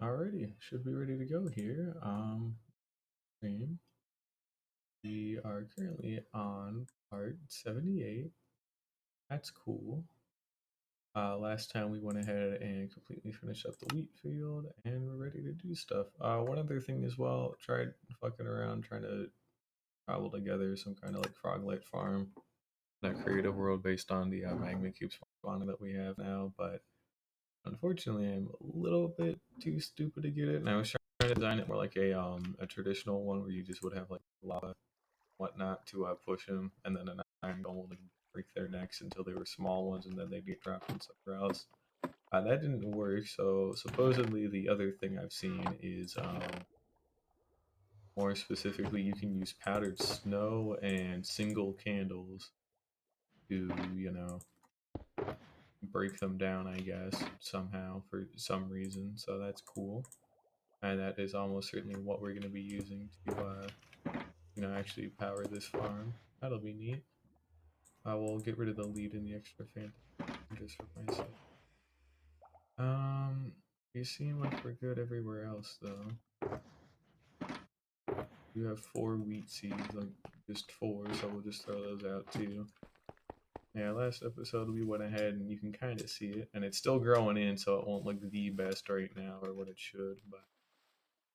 Alrighty, should be ready to go here. Stream. We are currently on part 78. That's cool. Last time we went ahead and completely finished up the wheat field, and we're ready to do stuff. One other thing as well, tried fucking around trying to cobble together some kind of like froglet farm, a creative world based on the magma cube spawner that we have now, but unfortunately, I'm a little bit too stupid to get it, and I was trying to design it more like a traditional one where you just would have like lava, whatnot, to push them, and then an iron golem would break their necks until they were small ones, and then they'd get dropped in somewhere else. That didn't work, so supposedly the other thing I've seen is more specifically, you can use powdered snow and single candles to, break them down, I guess, somehow for some reason. So that's cool. And that is almost certainly what we're going to be using to, actually power this farm. That'll be neat. I will get rid of the lead and the extra fan just for myself. We seem like we're good everywhere else, though. You have 4 wheat seeds, like just 4, so we'll just throw those out too. Yeah, last episode we went ahead and you can kind of see it, and it's still growing in, so it won't look the best right now or what it should, but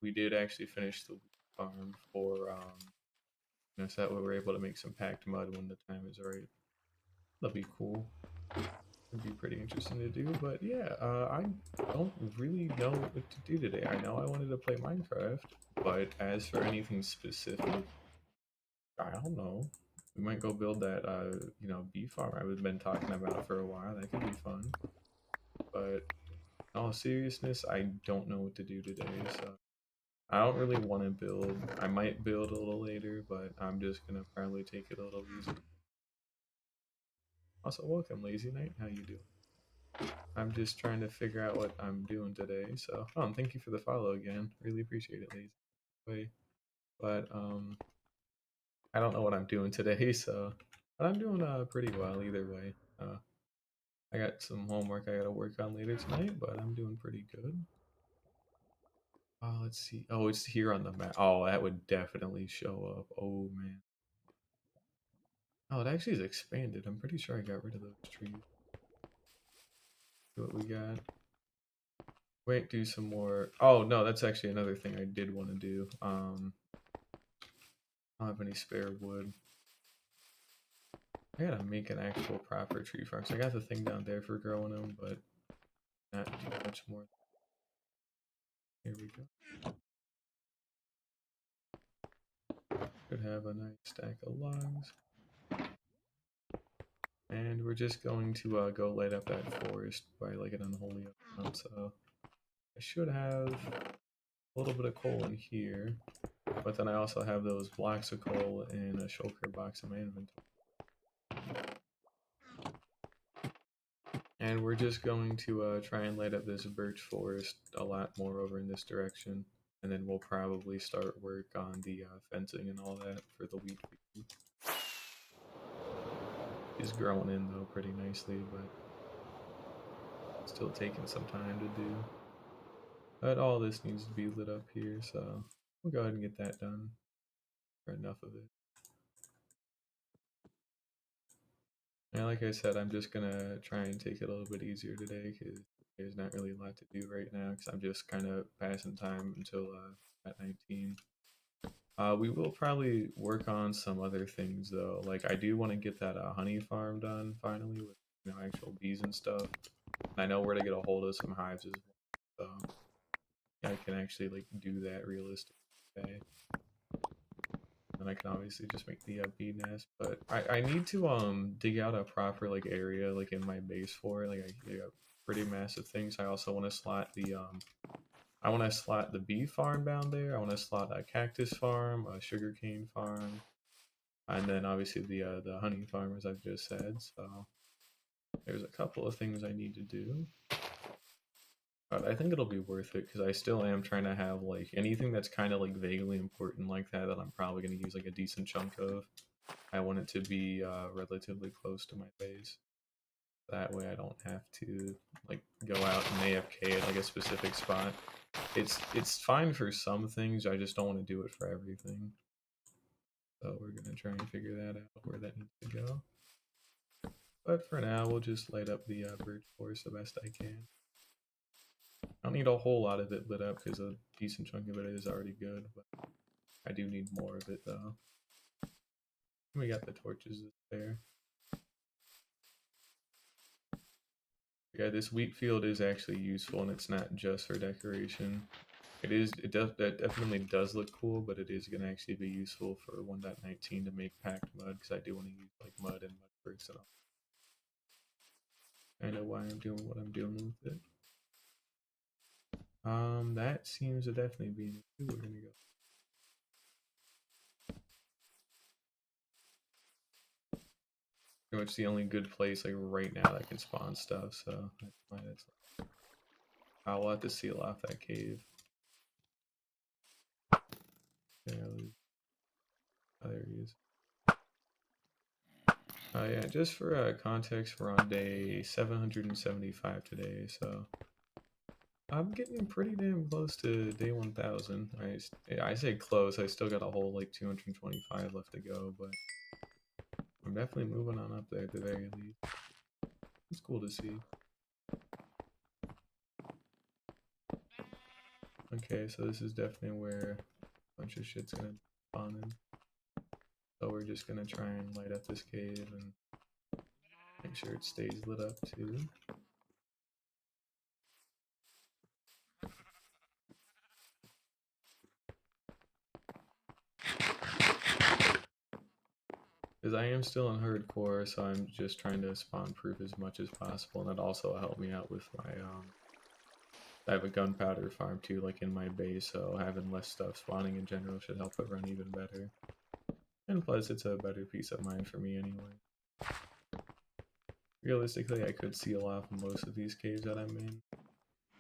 we did actually finish the farm for so that way we're able to make some packed mud when the time is right. That'll be cool. It'd be pretty interesting to do, but yeah, I don't really know what to do today. I know I wanted to play Minecraft, but as for anything specific, I don't know. We might go build that, bee farm I've been talking about for a while. That could be fun. But in all seriousness, I don't know what to do today, so I don't really want to build. I might build a little later, but I'm just gonna probably take it a little easy. Also, welcome, Lazy Knight. How you doing? I'm just trying to figure out what I'm doing today. So, thank you for the follow again. Really appreciate it, Lazy. Way, but I don't know what I'm doing today. So, but I'm doing pretty well either way. I got some homework I gotta work on later tonight, but I'm doing pretty good. Let's see. Oh, it's here on the map. Oh, that would definitely show up. Oh man. Oh, it actually is expanded. I'm pretty sure I got rid of those trees. See what we got. Wait, do some more. Oh no, that's actually another thing I did want to do. I don't have any spare wood. I gotta make an actual proper tree farm. So I got the thing down there for growing them, but not too much more. Here we go. Could have a nice stack of logs. And we're just going to go light up that forest by like an unholy amount. So I should have a little bit of coal in here, but then I also have those blocks of coal in a shulker box in my inventory. And we're just going to try and light up this birch forest a lot more over in this direction. And then we'll probably start work on the fencing and all that for the wheat field. It's growing in though pretty nicely, but still taking some time to do. But all this needs to be lit up here, so we'll go ahead and get that done for enough of it. And like I said, I'm just gonna try and take it a little bit easier today because there's not really a lot to do right now because I'm just kind of passing time until at 19. We will probably work on some other things though. Like I do want to get that honey farm done finally with actual bees and stuff. And I know where to get a hold of some hives as well, so I can actually like do that realistically. Okay. And I can obviously just make the bee nest, but I need to dig out a proper like area like in my base for it. Like I got pretty massive things. I also want to slot the I want to slot the bee farm down there. I want to slot a cactus farm, a sugarcane farm, and then obviously the honey farm as I've just said. So there's a couple of things I need to do. But I think it'll be worth it because I still am trying to have like anything that's kind of like vaguely important like that I'm probably going to use like a decent chunk of. I want it to be relatively close to my base. That way I don't have to like go out and AFK at like a specific spot. It's fine for some things. I just don't want to do it for everything. So we're gonna try and figure that out where that needs to go. But for now, we'll just light up the birch forest the best I can. I don't need a whole lot of it lit up because a decent chunk of it is already good, but I do need more of it though. We got the torches there. Yeah, this wheat field is actually useful, and it's not just for decoration. It definitely does look cool, but it is gonna actually be useful for 1.19 to make packed mud, because I do want to use like mud and mud bricks and all. I know why I'm doing what I'm doing with it. That seems to definitely be an issue. We're gonna go. Pretty much the only good place like right now that can spawn stuff, so that's why that's. I'll have to seal off that cave. Yeah, oh, there he is. Yeah, just for context, we're on day 775 today, so I'm getting pretty damn close to day 1000. I say close, I still got a whole like 225 left to go, but I'm definitely moving on up there at the very least. It's cool to see. Okay, so this is definitely where a bunch of shit's gonna spawn in. So we're just gonna try and light up this cave and make sure it stays lit up too. Because I am still in hardcore, so I'm just trying to spawn proof as much as possible, and that also helped me out with my I have a gunpowder farm too, like in my base, so having less stuff spawning in general should help it run even better. And plus, it's a better peace of mind for me anyway. Realistically, I could seal off most of these caves that I'm in.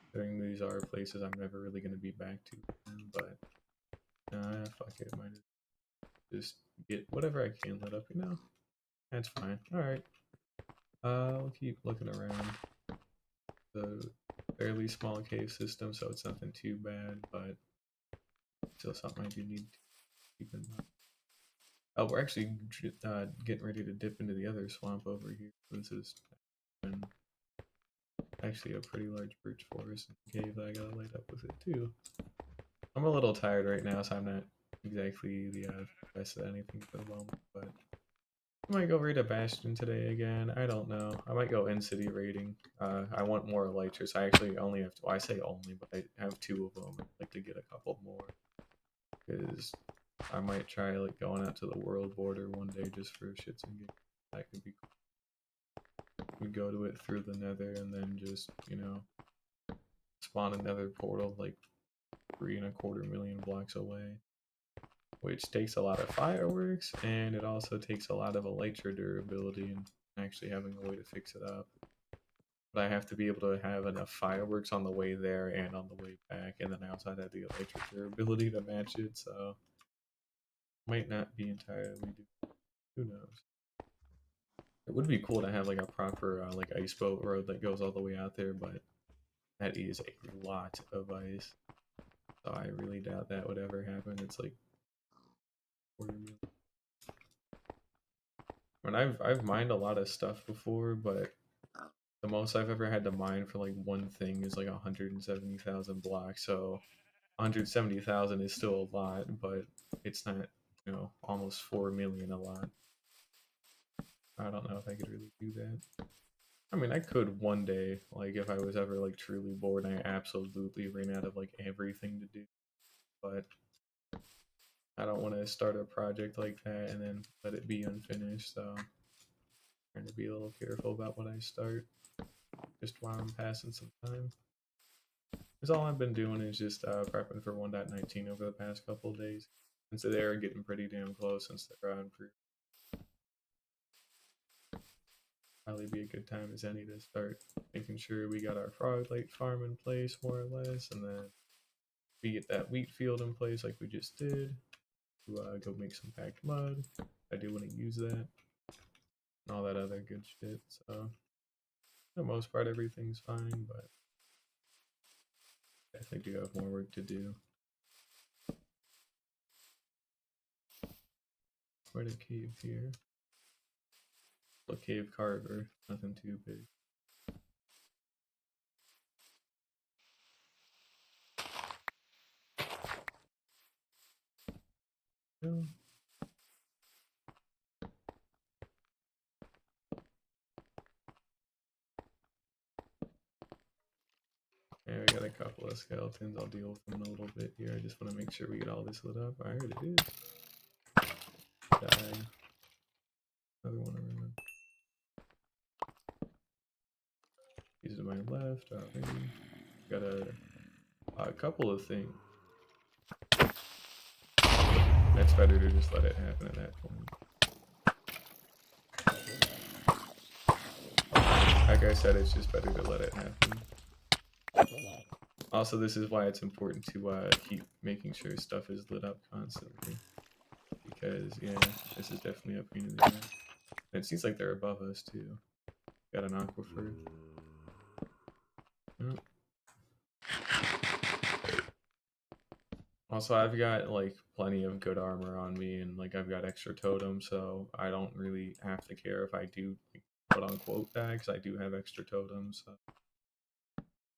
Considering these are places I'm never really going to be back to, but fuck it, might just get whatever I can lit up, you know? That's fine. Alright. I'll keep looking around the fairly small cave system, so it's nothing too bad, but still something I do need to keep in mind. Oh, we're actually getting ready to dip into the other swamp over here. This is actually a pretty large birch forest cave that I gotta light up with it too. I'm a little tired right now, so I'm not exactly the best at anything for the moment, but I might go raid a bastion today again. I don't know. I might go in-city raiding. I want more elytras. I actually only have I say only, but I have 2 of them. I'd like to get a couple more. Because I might try like going out to the world border one day just for shits and gigs. That could be cool. We go to it through the nether and then just, you know, spawn another portal like 3.25 million blocks away. Which takes a lot of fireworks, and it also takes a lot of elytra durability and actually having a way to fix it up. But I have to be able to have enough fireworks on the way there and on the way back, and then I also have the elytra durability to match it, so might not be entirely do. Who knows? It would be cool to have like a proper like ice boat road that goes all the way out there, but that is a lot of ice. So I really doubt that would ever happen. It's like I mean, I've mined a lot of stuff before, but the most I've ever had to mine for like one thing is like 170,000 blocks. So 170,000 is still a lot, but it's not, you know, almost 4 million a lot. I don't know if I could really do that. I mean, I could one day, like if I was ever like truly bored and I absolutely ran out of like everything to do, but I don't want to start a project like that and then let it be unfinished. So I'm trying to be a little careful about what I start, just while I'm passing some time. Because all I've been doing is just prepping for 1.19 over the past couple of days, since they're getting pretty damn close since they're on proof. Probably be a good time as any to start making sure we got our frog lake farm in place more or less, and then we get that wheat field in place like we just did. To go make some packed mud. I do want to use that and all that other good shit. So for the most part, everything's fine, but I do have more work to do. Quite a cave here. A cave carver, nothing too big. No. Yeah, we got a couple of skeletons. I'll deal with them in a little bit here. I just want to make sure we get all this lit up. Alright, it is. Die. Another one around. These to my left. Alright. Got a couple of things. That's better to just let it happen at that point. Like I said, it's just better to let it happen. Also, this is why it's important to keep making sure stuff is lit up constantly. Because, yeah, this is definitely a pain in the ass. And it seems like they're above us, too. Got an aquifer. Oh. Also, I've got, like, plenty of good armor on me, and, like, I've got extra totems, so I don't really have to care if I do, like, quote-unquote die, because I do have extra totems, so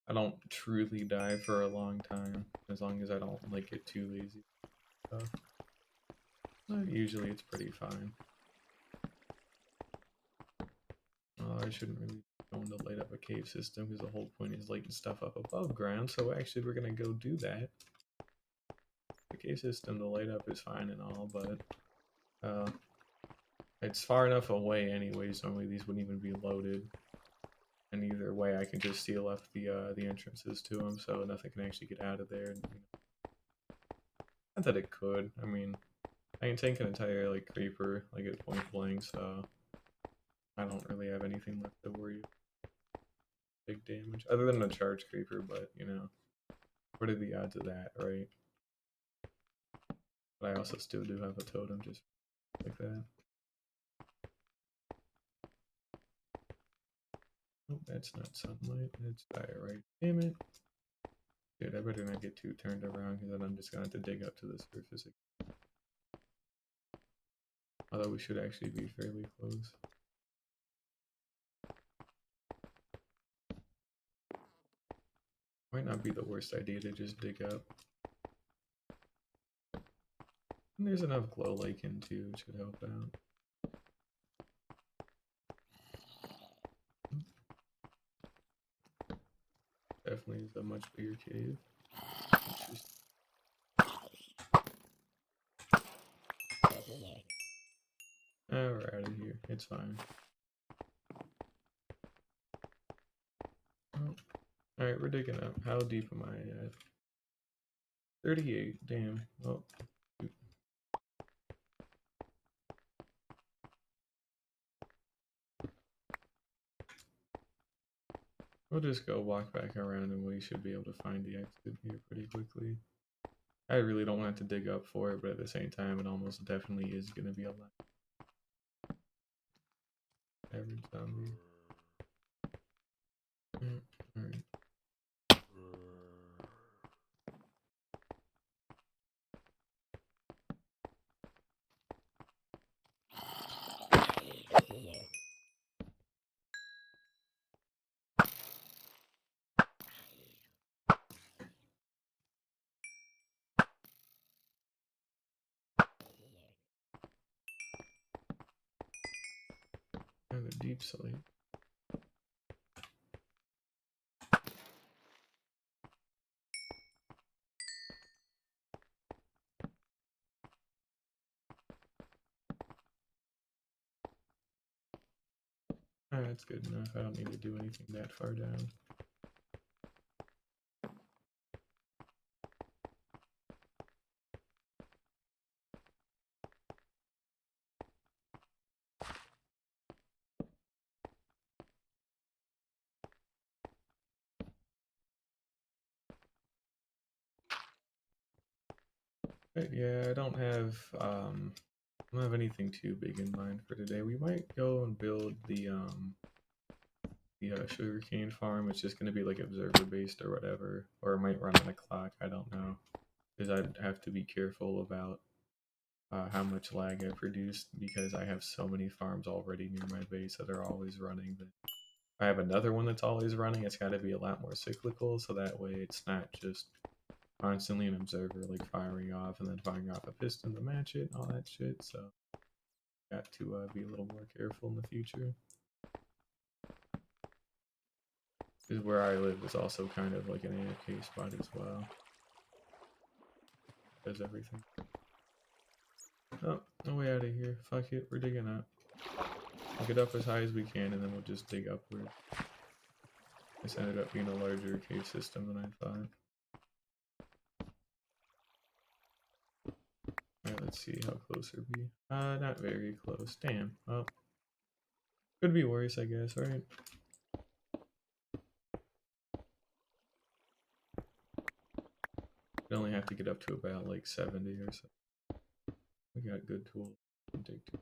I don't truly die for a long time, as long as I don't, like, get too lazy. So, usually it's pretty fine. I shouldn't really go into light up a cave system, because the whole point is lighting stuff up above ground, so actually we're going to go do that. The cave system, the light up is fine and all, but it's far enough away anyways, normally these wouldn't even be loaded. And either way, I can just seal up the entrances to them, so nothing can actually get out of there. And, not that it could. I mean, I can tank an entire like creeper like at point blank, so I don't really have anything left to worry about. Big damage, other than a charge creeper. But you know, what are the odds of that, right? But I also still do have a totem just like that. Oh, that's not sunlight. It's diorite. Damn it. Dude, I better not get too turned around, because then I'm just gonna have to dig up to the surface again. Although we should actually be fairly close. Might not be the worst idea to just dig up. And there's enough glow lichen too, it should help out. Definitely is a much bigger cave. We're out of here. It's fine. Oh. Alright, we're digging up. How deep am I at? 38. Damn. Oh. We'll just go walk back around and we should be able to find the exit here pretty quickly. I really don't want to dig up for it, but at the same time, it almost definitely is going to be a lot. Average zombie. Alright. And a deep slate. That's good enough. I don't need to do anything that far down. But yeah, I don't have anything too big in mind for today. We might go and build the the sugarcane farm. It's just going to be like observer based or whatever, or it might run on a clock. I don't know, because I'd have to be careful about how much lag I produced because I have so many farms already near my base that are always running. That I have another one that's always running. It's got to be a lot more cyclical, so that way it's not just constantly an observer like firing off and then firing off a piston to match it and all that shit. So got to be a little more careful in the future. Is where I live is also kind of like an AFK spot as well. Does everything. Oh, no way out of here. Fuck it, we're digging up. We'll get up as high as we can and then we'll just dig upward. This ended up being a larger cave system than I thought. Alright, let's see how close are we. Not very close. Damn. Well, could be worse, I guess, right? We only have to get up to about like 70 or so. We got good tools. Dig to.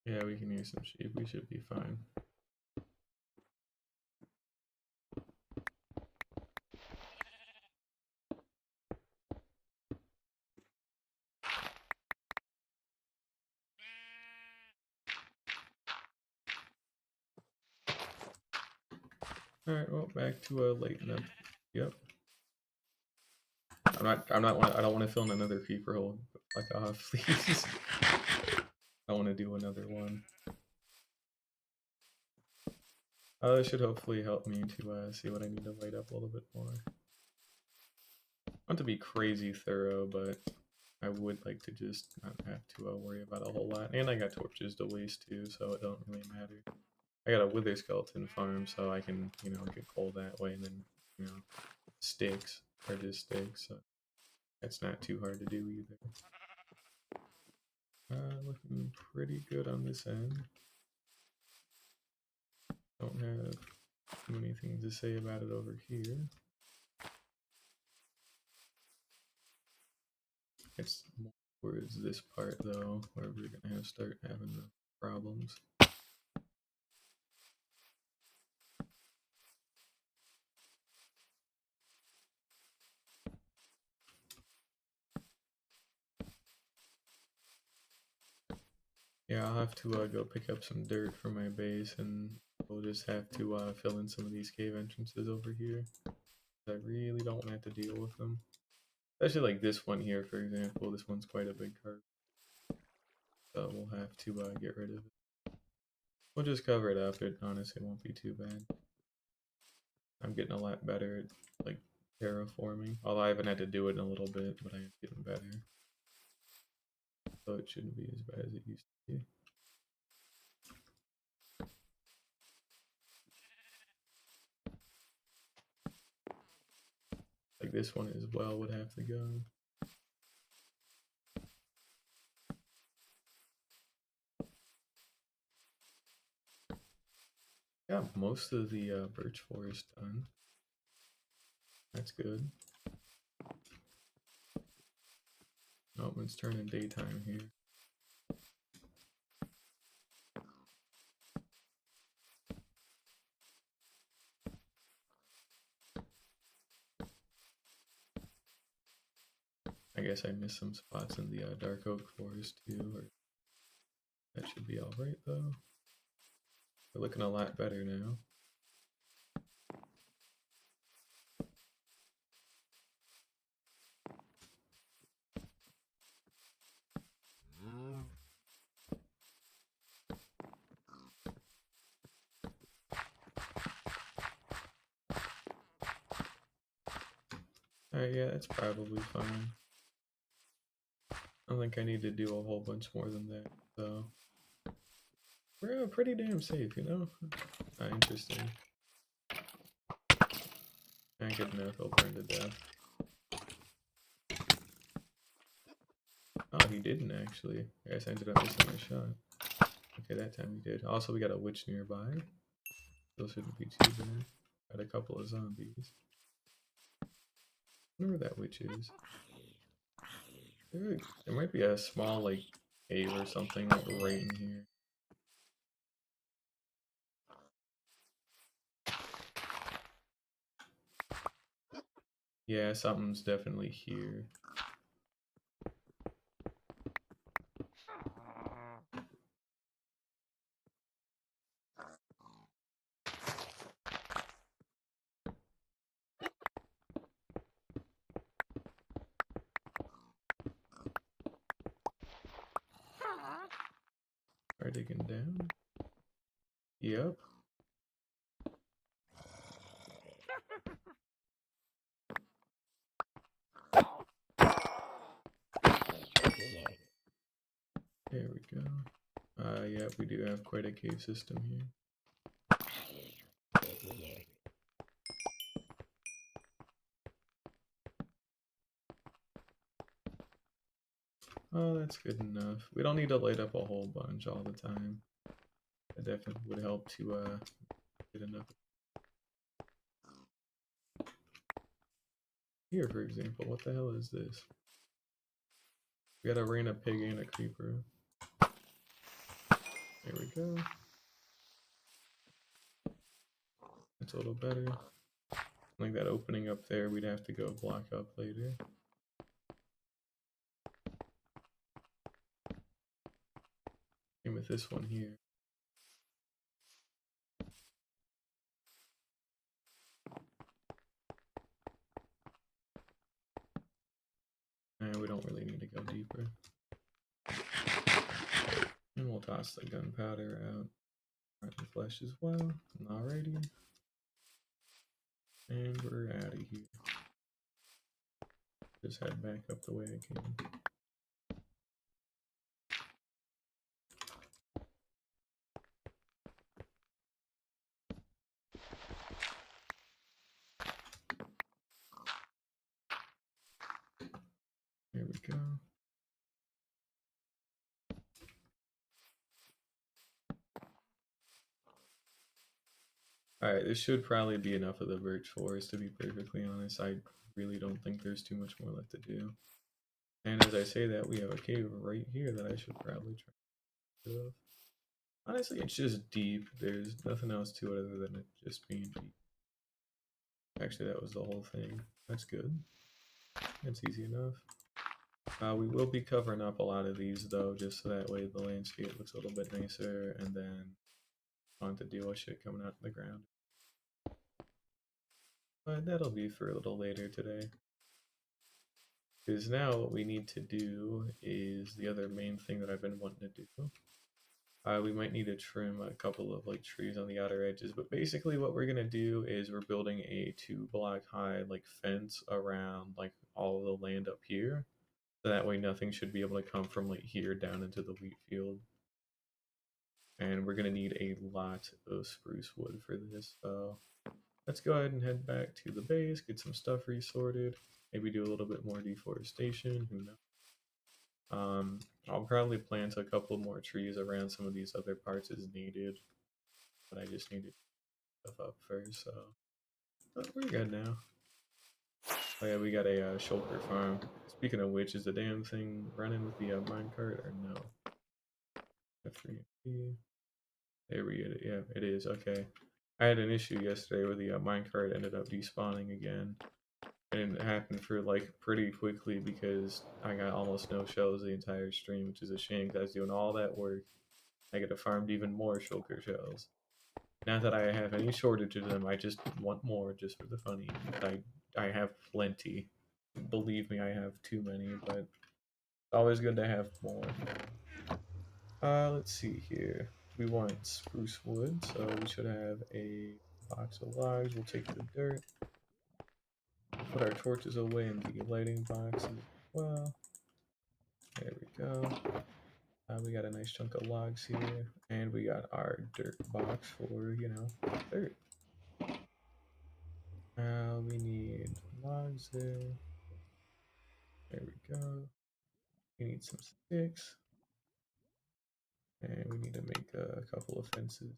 Yeah, we can use some sheep. We should be fine. Alright, well, back to lighten up. Yep. I don't want to fill in another creeper hole. Fuck off, please. I want to do another one. This should hopefully help me to see what I need to light up a little bit more. I want to be crazy thorough, but I would like to just not have to worry about a whole lot. And I got torches to waste too, so it don't really matter. I got a wither skeleton farm, so I can, you know, get coal that way, and then, you know, sticks are just sticks, so that's not too hard to do either. Looking pretty good on this end. Don't have too many things to say about it over here. It's more towards this part though, where we're gonna have start having the problems. Yeah, I'll have to go pick up some dirt from my base, and we'll just have to fill in some of these cave entrances over here. I really don't want to have to deal with them. Especially like this one here, for example. This one's quite a big carp. So we'll have to get rid of it. We'll just cover it up. It honestly won't be too bad. I'm getting a lot better at like terraforming. Although I haven't had to do it in a little bit, but I am getting better. So it shouldn't be as bad as it used to be. Like this one as well would have to go. Yeah, most of the birch forest done. That's good. Oh, it's turning daytime here. I guess I missed some spots in the dark oak forest too. Or that should be all right though. We're looking a lot better now. Alright, yeah, that's probably fine. I don't think I need to do a whole bunch more than that, so We're pretty damn safe, you know? Interesting. Can't get enough, he'll burn to death. Oh, he didn't actually. I guess I ended up missing my shot. Okay, that time he did. Also, we got a witch nearby. Those shouldn't be too bad. Got a couple of zombies. I wonder where that witch is. There might be a small, like, cave or something, like, right in here. Yeah, something's definitely here. Are digging down? Yep. There we go. Yeah, we do have quite a cave system here. Oh, that's good enough. We don't need to light up a whole bunch all the time. That definitely would help to get enough. Here, for example, what the hell is this? We got a rain, a pig, and a creeper. There we go. That's a little better. Like that opening up there, we'd have to go block up later. Same with this one here. And we don't really need to go deeper. And we'll toss the gunpowder out. Rotten flesh as well. Alrighty. And we're out of here. Just head back up the way I came. There we go. Alright, this should probably be enough of the birch forest, to be perfectly honest. I really don't think there's too much more left to do. And as I say that, we have a cave right here that I should probably try to get of. Honestly, it's just deep. There's nothing else to it other than it just being deep. Actually, that was the whole thing. That's good. That's easy enough. We will be covering up a lot of these, though, just so that way the landscape looks a little bit nicer, and then on to deal with shit coming out of the ground. But that'll be for a little later today. Because now what we need to do is the other main thing that I've been wanting to do. We might need to trim a couple of like trees on the outer edges, but basically what we're gonna do is we're building a 2-block high like fence around like all the land up here. So that way nothing should be able to come from like here down into the wheat field. And we're gonna need a lot of spruce wood for this, so let's go ahead and head back to the base, get some stuff resorted, maybe do a little bit more deforestation, who knows. I'll probably plant a couple more trees around some of these other parts as needed, but I just need to stuff up first, so but we're good now. Oh yeah, we got a shulker farm. Speaking of which, is the damn thing running with the minecart or no? F3. There we go. Yeah, it is. Okay. I had an issue yesterday where the minecart ended up despawning again. And it happened for like pretty quickly because I got almost no shells the entire stream, which is a shame because I was doing all that work. I could have farmed even more shulker shells. Not that I have any shortage of them, I just want more just for the funny. I have plenty. Believe me, I have too many, but it's always good to have more. Let's see here. We want spruce wood, so we should have a box of logs. We'll take the dirt. Put our torches away in the lighting box as well. There we go. We got a nice chunk of logs here, and we got our dirt box for, you know, dirt. We need logs there. There we go. We need some sticks. And we need to make a couple of fences.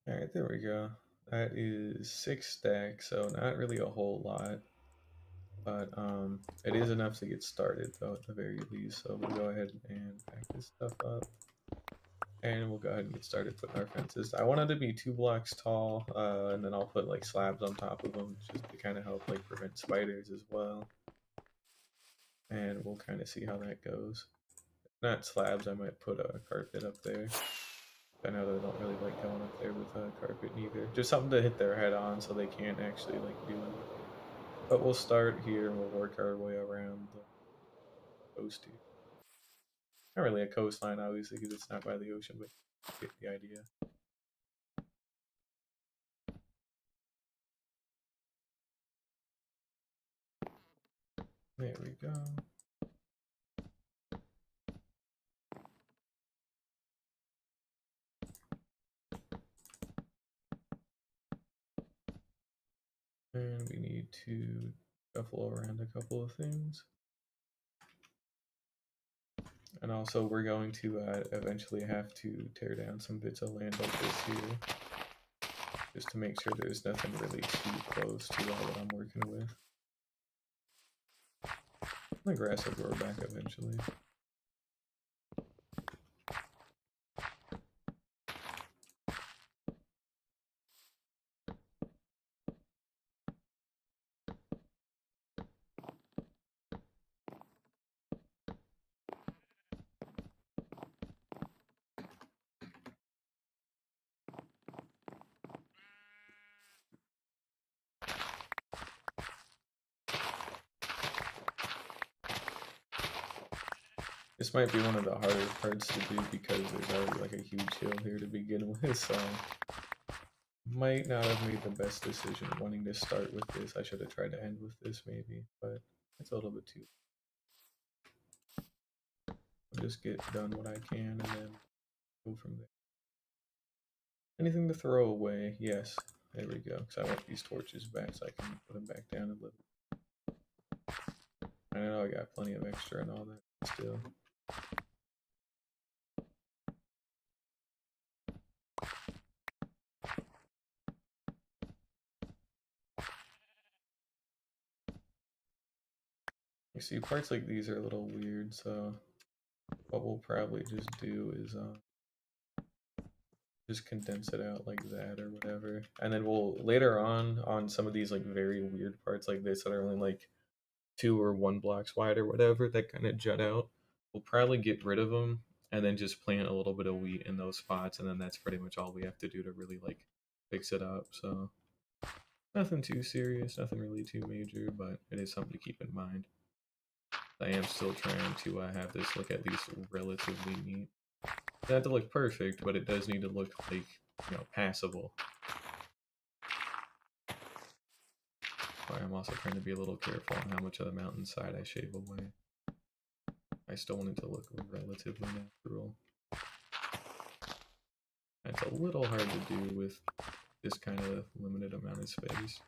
All right, there we go. That is 6 stacks, so not really a whole lot, but it is enough to get started though at the very least. So we'll go ahead and pack this stuff up, and we'll go ahead and get started putting our fences. I want it to be 2 blocks tall, and then I'll put like slabs on top of them just to kind of help like prevent spiders as well. And we'll kind of see how that goes. If not slabs, I might put a carpet up there. I know they don't really like going up there with a carpet either. Just something to hit their head on so they can't actually like do anything. But we'll start here and we'll work our way around the coast here. Not really a coastline, obviously, because it's not by the ocean, but you get the idea. There we go. And we need to shuffle around a couple of things. And also we're going to eventually have to tear down some bits of land like this here. Just to make sure there's nothing really too close to all that I'm working with. The grass will grow back eventually. This might be one of the harder parts to do because there's already like a huge hill here to begin with, so might not have made the best decision wanting to start with this. I should have tried to end with this maybe, but it's a little bit too. I'll just get done what I can and then go from there. Anything to throw away? Yes. There we go. Because I want these torches back so I can put them back down and live. I know I got plenty of extra and all that still. You see, parts like these are a little weird, so what we'll probably just do is just condense it out like that or whatever. And then we'll later on some of these like very weird parts like this that are only like 2 or 1 blocks wide or whatever that kind of jut out, we'll probably get rid of them and then just plant a little bit of wheat in those spots, and then that's pretty much all we have to do to really like fix it up. So nothing too serious, nothing really too major, but it is something to keep in mind. I am still trying to have this look at least relatively neat. It doesn't have to look perfect, but it does need to look like, you know, passable. But I'm also trying to be a little careful on how much of the mountainside I shave away. I still want it to look relatively natural. It's a little hard to do with this kind of limited amount of space.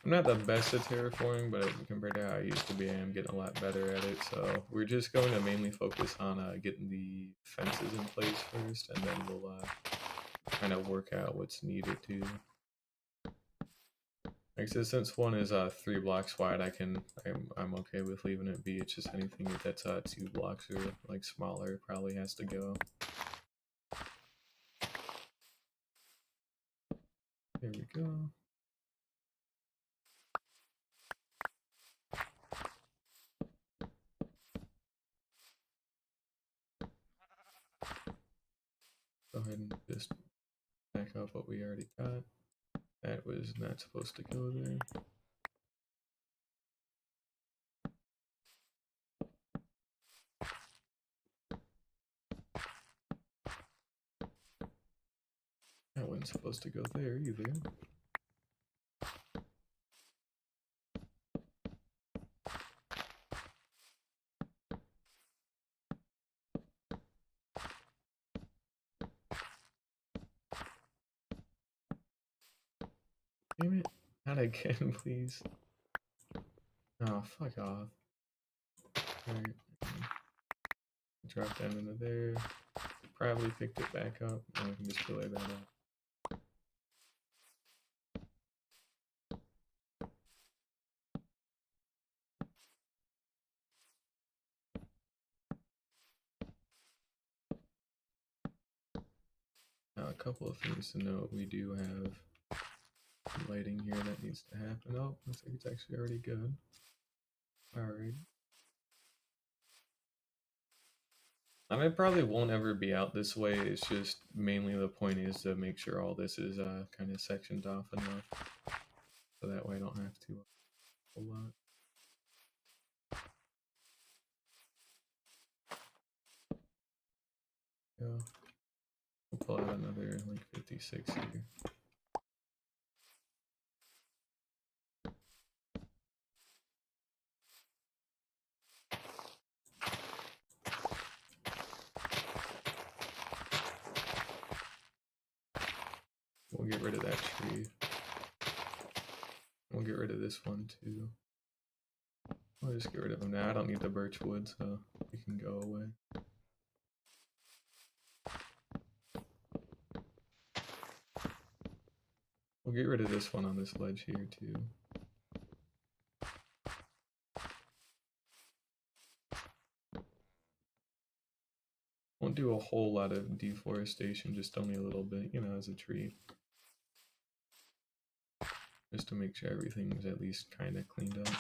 I'm not the best at terraforming, but compared to how I used to be, I am getting a lot better at it. So we're just going to mainly focus on getting the fences in place first, and then we'll kind of work out what's needed to. Like I said, since one is 3 blocks wide, I'm okay with leaving it be. It's just anything that's 2 blocks or like smaller probably has to go. There we go. Go ahead and just back off what we already got. That was not supposed to go there. That wasn't supposed to go there either. Damn it. Not again, please. Oh, fuck off. Alright. Drop down into there. Probably picked it back up. And I can just delay that out. Now, a couple of things to note. We do have some lighting here that needs to happen. Oh, looks like it's actually already good. Alright. I mean, it probably won't ever be out this way. It's just mainly the point is to make sure all this is kind of sectioned off enough. So that way I don't have to a lot. Yeah. We'll pull out another like 56 here. We'll get rid of that tree. We'll get rid of this one too. I'll just get rid of them now. I don't need the birch wood, so we can go away. We'll get rid of this one on this ledge here too. Won't do a whole lot of deforestation, just only a little bit, you know, as a tree. Just to make sure everything's at least kind of cleaned up.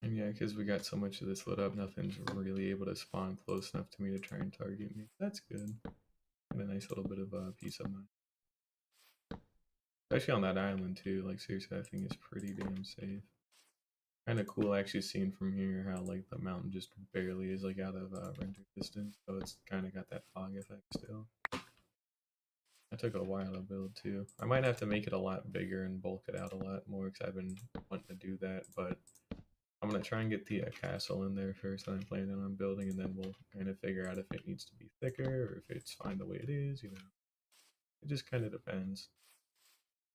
And yeah, because we got so much of this lit up, nothing's really able to spawn close enough to me to try and target me. That's good. And a nice little bit of peace of mind. Especially on that island too, like seriously, I think it's pretty damn safe. Kind of cool actually seeing from here how like the mountain just barely is like out of render distance, so it's kind of got that fog effect still. That took a while to build too. I might have to make it a lot bigger and bulk it out a lot more because I've been wanting to do that, but I'm gonna try and get the castle in there first that I'm planning on building, and then we'll kind of figure out if it needs to be thicker or if it's fine the way it is, you know. It just kind of depends.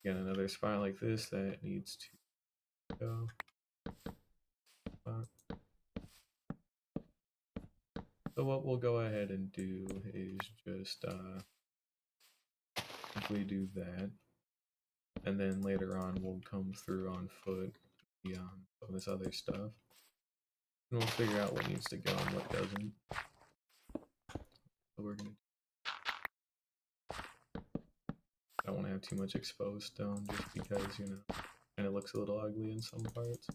Again, another spot like this that needs to go. So what we'll go ahead and do is just simply do that, and then later on we'll come through on foot beyond some of this other stuff, and we'll figure out what needs to go and what doesn't. So we're gonna. I don't want to have too much exposed stone just because, you know, kind of looks a little ugly in some parts.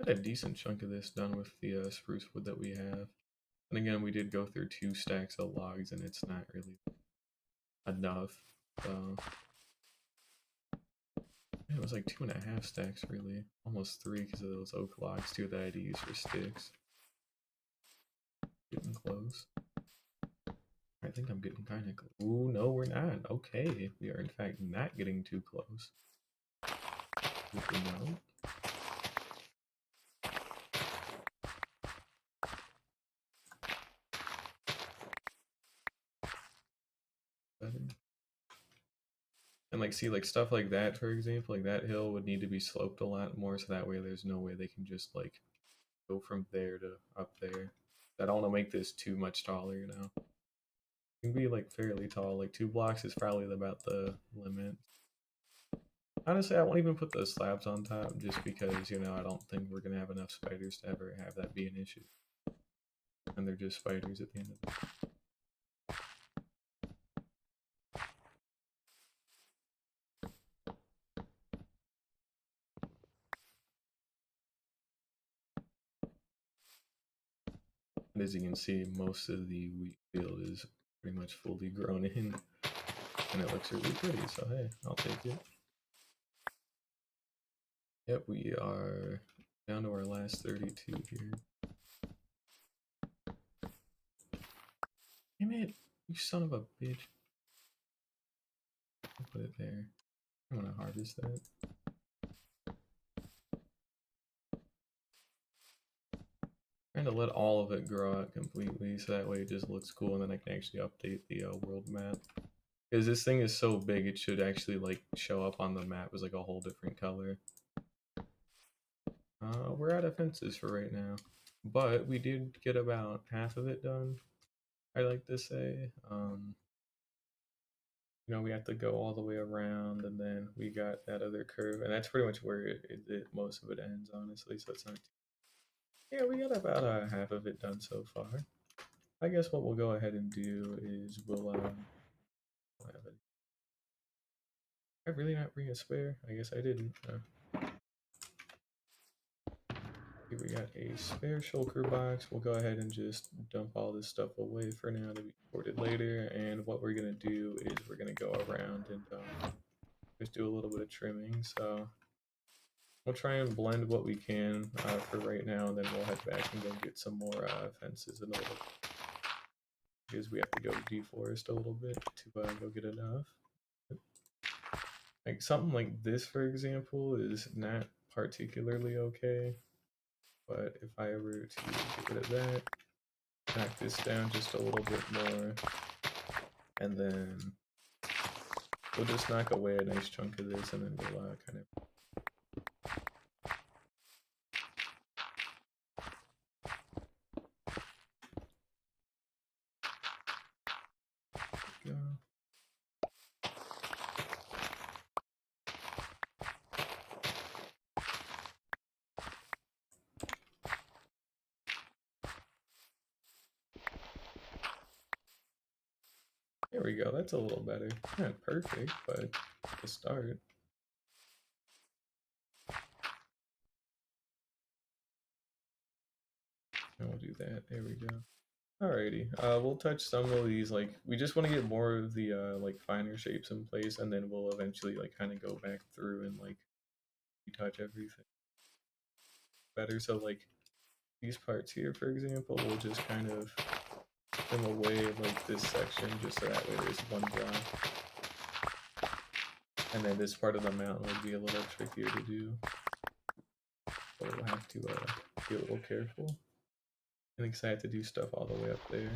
Got a decent chunk of this done with the spruce wood that we have. And again, we did go through 2 stacks of logs, and it's not really enough. So it was like 2.5 stacks, really. Almost 3 because of those oak logs, too, that I had to use for sticks. Getting close. I think I'm getting kind of close. Ooh, no, we're not. Okay, we are in fact not getting too close. Good to know. And like, see, like stuff like that, for example, like that hill would need to be sloped a lot more, so that way there's no way they can just like go from there to up there. I don't want to make this too much taller, you know. It can be like fairly tall, like 2 blocks is probably about the limit. Honestly, I won't even put those slabs on top just because, you know, I don't think we're gonna have enough spiders to ever have that be an issue. And they're just spiders at the end of the day. And as you can see, most of the wheat field is pretty much fully grown in, and it looks really pretty, so hey, I'll take it. Yep, we are down to our last 32 here. Damn it, you son of a bitch. I'll put it there. I'm gonna harvest that. Trying to let all of it grow out completely so that way it just looks cool, and then I can actually update the world map. Because this thing is so big, it should actually like show up on the map as like a whole different color. We're out of fences for right now, but we did get about half of it done, I like to say. You know, we have to go all the way around, and then we got that other curve, and that's pretty much where most of it ends, honestly, so it's not. Yeah, we got about half of it done so far. I guess what we'll go ahead and do is we'll have it. I really not bring a spare? I guess I didn't. Here we got a spare shulker box. We'll go ahead and just dump all this stuff away for now to be sorted later. And what we're gonna do is we're gonna go around and just do a little bit of trimming. So we'll try and blend what we can for right now, and then we'll head back and go get some more fences in a little bit, because we have to go deforest a little bit to go get enough. Like something like this, for example, is not particularly okay. But if I were to get rid of that, knock this down just a little bit more, and then we'll just knock away a nice chunk of this, and then we'll kind of. Go. There we go, that's a little better. Not perfect, but a start. And we'll do that. There we go. Alrighty. We'll touch some of these. Like, we just want to get more of the like finer shapes in place, and then we'll eventually like kind of go back through and like retouch everything better. So like these parts here, for example, we'll just kind of trim away like this section just so that way there's one block. And then this part of the mountain would be a little trickier to do. So we'll have to be a little careful. I'm excited to do stuff all the way up there.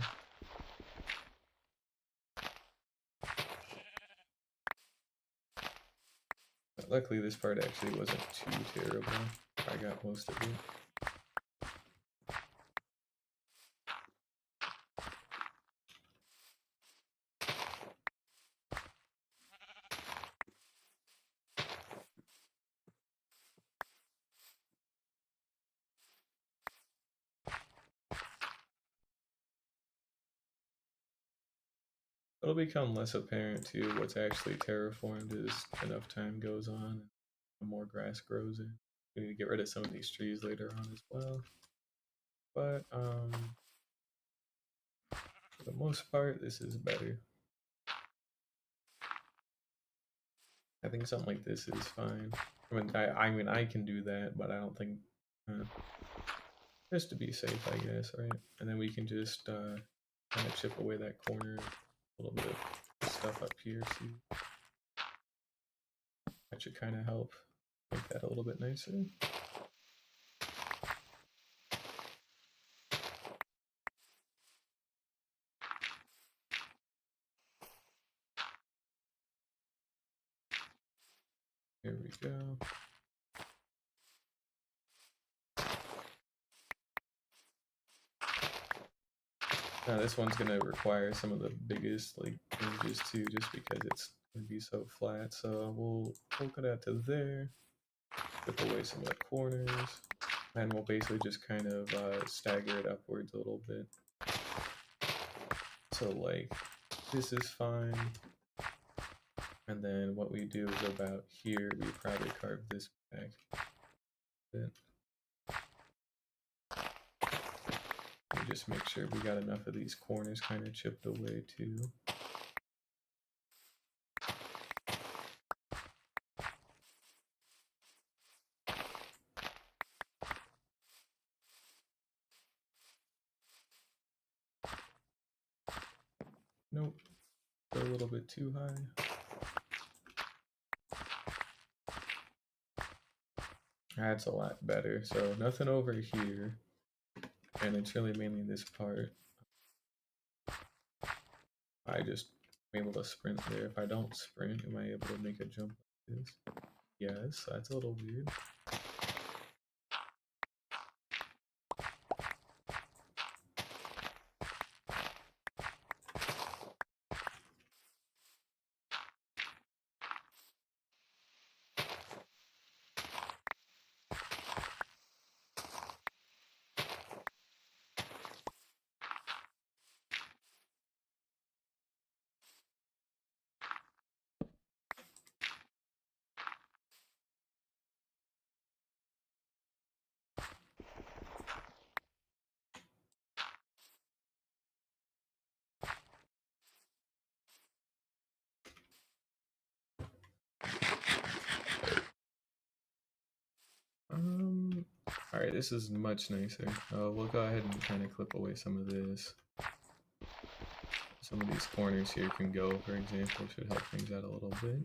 But luckily this part actually wasn't too terrible. I got most of it. It'll become less apparent too what's actually terraformed as enough time goes on and more grass grows in. We need to get rid of some of these trees later on as well. But for the most part, this is better. I think something like this is fine. I mean, I can do that, but I don't think just to be safe, I guess, right? And then we can just kind of chip away that corner, a little bit of stuff up here too. That should kind of help make that a little bit nicer. Here we go. Now this one's gonna require some of the biggest like changes too, just because it's gonna be so flat. So we'll poke it out to there, chip away some of the corners, and we'll basically just kind of stagger it upwards a little bit. So like this is fine, and then what we do is about here we probably carve this back a bit. And just make sure we got enough of these corners kind of chipped away too. Nope, a little bit too high. That's a lot better. So nothing over here, and it's really mainly this part. I just am able to sprint there. If I don't sprint, am I able to make a jump like this? Yes, that's a little weird. Alright, this is much nicer. We'll go ahead and kind of clip away some of this. Some of these corners here can go, for example, should help things out a little bit.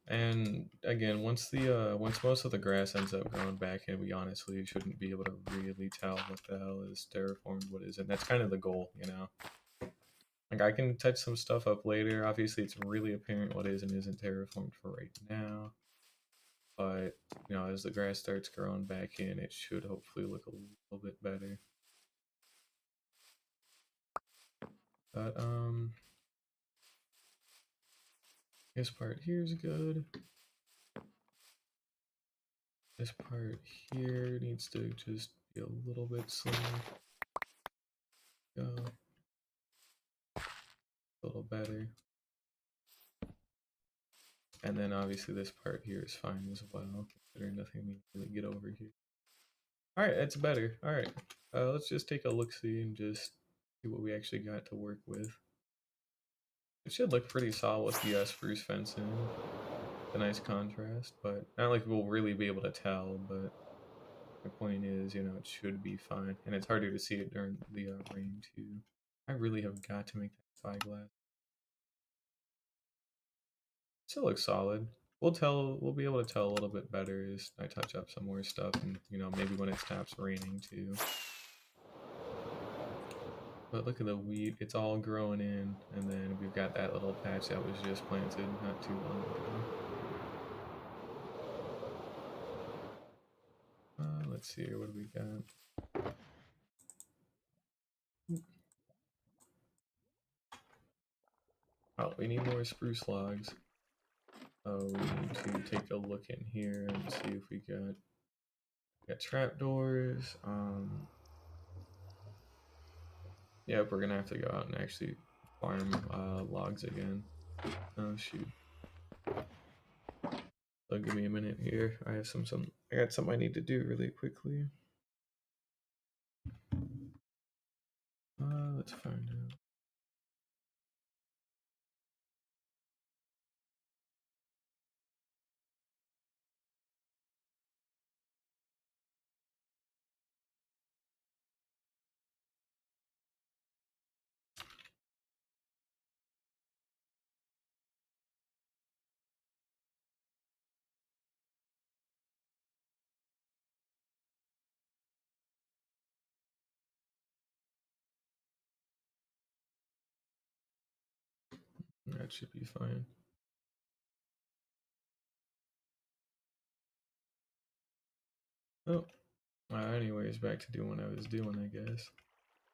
And again, once most of the grass ends up growing back in, we honestly shouldn't be able to really tell what the hell is terraformed, what isn't. That's kind of the goal, you know? Like, I can touch some stuff up later. Obviously, it's really apparent what is and isn't terraformed for right now. But, you know, as the grass starts growing back in, it should hopefully look a little bit better. But, this part here is good. This part here needs to just be a little bit slimmer. Go. A little better. And then obviously this part here is fine as well, considering nothing needs to really get over here. Alright, that's better. Alright. Let's just take a look-see and just see what we actually got to work with. It should look pretty solid with the spruce fencing. A nice contrast, but not like we'll really be able to tell, but my point is, you know, it should be fine. And it's harder to see it during the rain, too. I really have got to make that spyglass. Still looks solid. We'll be able to tell a little bit better as I touch up some more stuff and, you know, maybe when it stops raining, too. But look at the wheat, it's all growing in, and then we've got that little patch that was just planted not too long ago. Let's see here, what do we got? Oh, we need more spruce logs. Oh, we need to take a look in here and see if we got trapdoors. Yep, we're gonna have to go out and actually farm logs again. Oh shoot. So give me a minute here. I got something I need to do really quickly. Let's find out. That should be fine. Oh, anyways, back to doing what I was doing, I guess.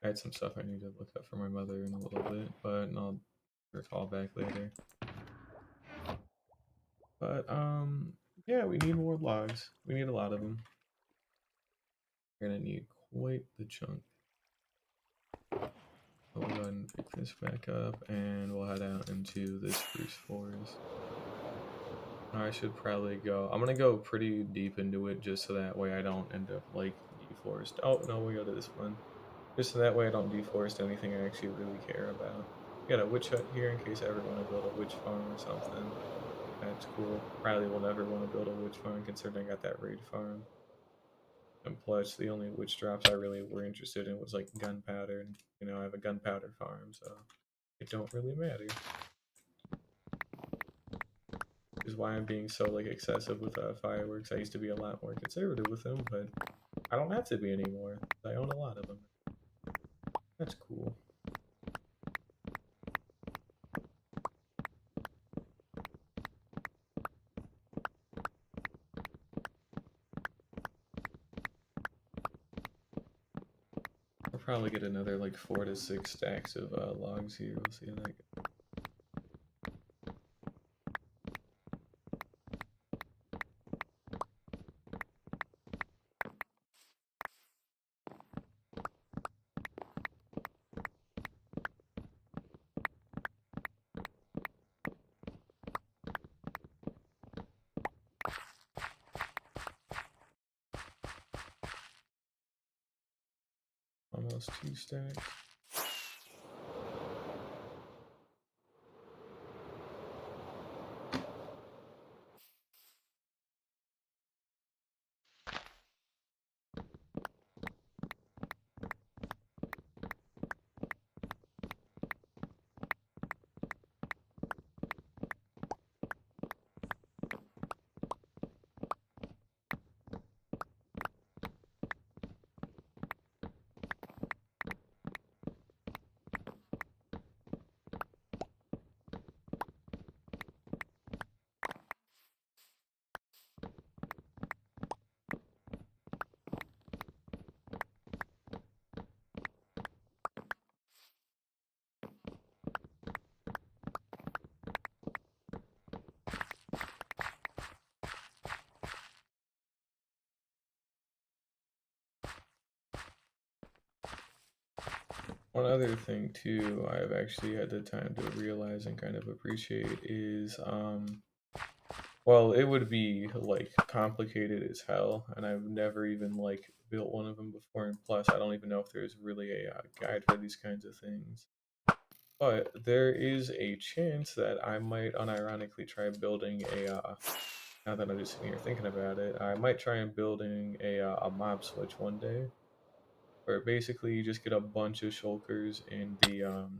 I had some stuff I need to look up for my mother in a little bit, but I'll recall back later. But, yeah, we need more logs. We need a lot of them. We're gonna need quite the chunk. We'll go ahead and pick this back up, and we'll head out into this spruce forest. I should probably go. I'm gonna go pretty deep into it just so that way I don't end up like deforest. Oh no, we go to this one. Just so that way I don't deforest anything I actually really care about. We got a witch hut here in case I ever want to build a witch farm or something. That's cool. Probably will never want to build a witch farm considering I got that raid farm. And plus, the only witch drops I really were interested in was like gunpowder, and you know I have a gunpowder farm, so it don't really matter. Is why I'm being so like excessive with fireworks. I used to be a lot more conservative with them, but I don't have to be anymore. I own a lot of them. That's cool. I'll probably get another like 4 to 6 stacks of logs here. We'll see how that goes. Almost 2 stacks. One other thing too, I've actually had the time to realize and kind of appreciate is Well, it would be like complicated as hell, and I've never even like built one of them before. And plus, I don't even know if there's really a guide for these kinds of things. But there is a chance that I might unironically try building a. Now that I'm just sitting here thinking about it, I might try and building a mob switch one day, where basically you just get a bunch of shulkers in the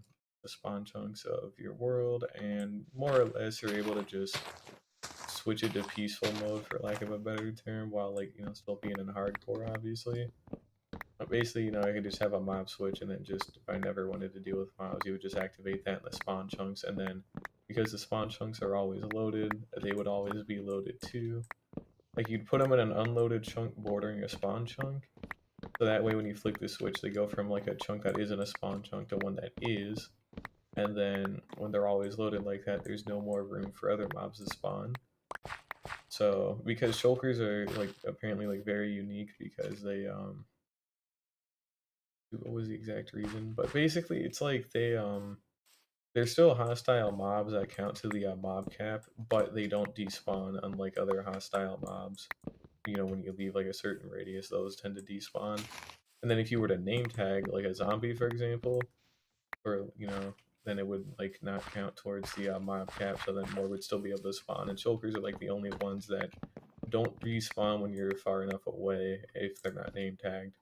spawn chunks of your world, and more or less you're able to just switch it to peaceful mode for lack of a better term, while like still being in hardcore, obviously. But basically, I could just have a mob switch, and then just if I never wanted to deal with mobs, you would just activate that in the spawn chunks, and then because the spawn chunks are always loaded, they would always be loaded too. Like you'd put them in an unloaded chunk bordering a spawn chunk, so that way when you flick the switch, they go from like a chunk that isn't a spawn chunk to one that is. And then when they're always loaded like that, there's no more room for other mobs to spawn. So because shulkers are like apparently like very unique because they what was the exact reason? But basically it's like they're still hostile mobs that count to the mob cap, but they don't despawn unlike other hostile mobs. When you leave like a certain radius, those tend to despawn. And then if you were to name tag like a zombie, for example, or then it would like not count towards the mob cap, so then more would still be able to spawn. And shulkers are like the only ones that don't respawn when you're far enough away if they're not name tagged.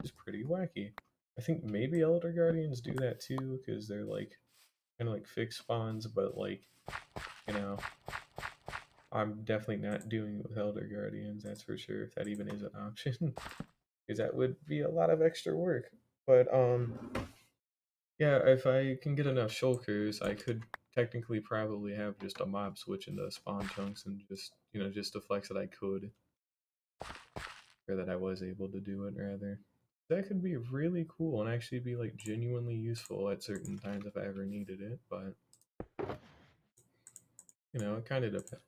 It's pretty wacky. I think maybe Elder Guardians do that too, because they're like kind of like fixed spawns, but like you know, I'm definitely not doing it with Elder Guardians. That's for sure. If that even is an option, because that would be a lot of extra work. But yeah, if I can get enough shulkers, I could technically probably have just a mob switch into spawn chunks and just just to flex that I could, or that I was able to do it rather. That could be really cool and actually be like genuinely useful at certain times if I ever needed it, but it kind of depends.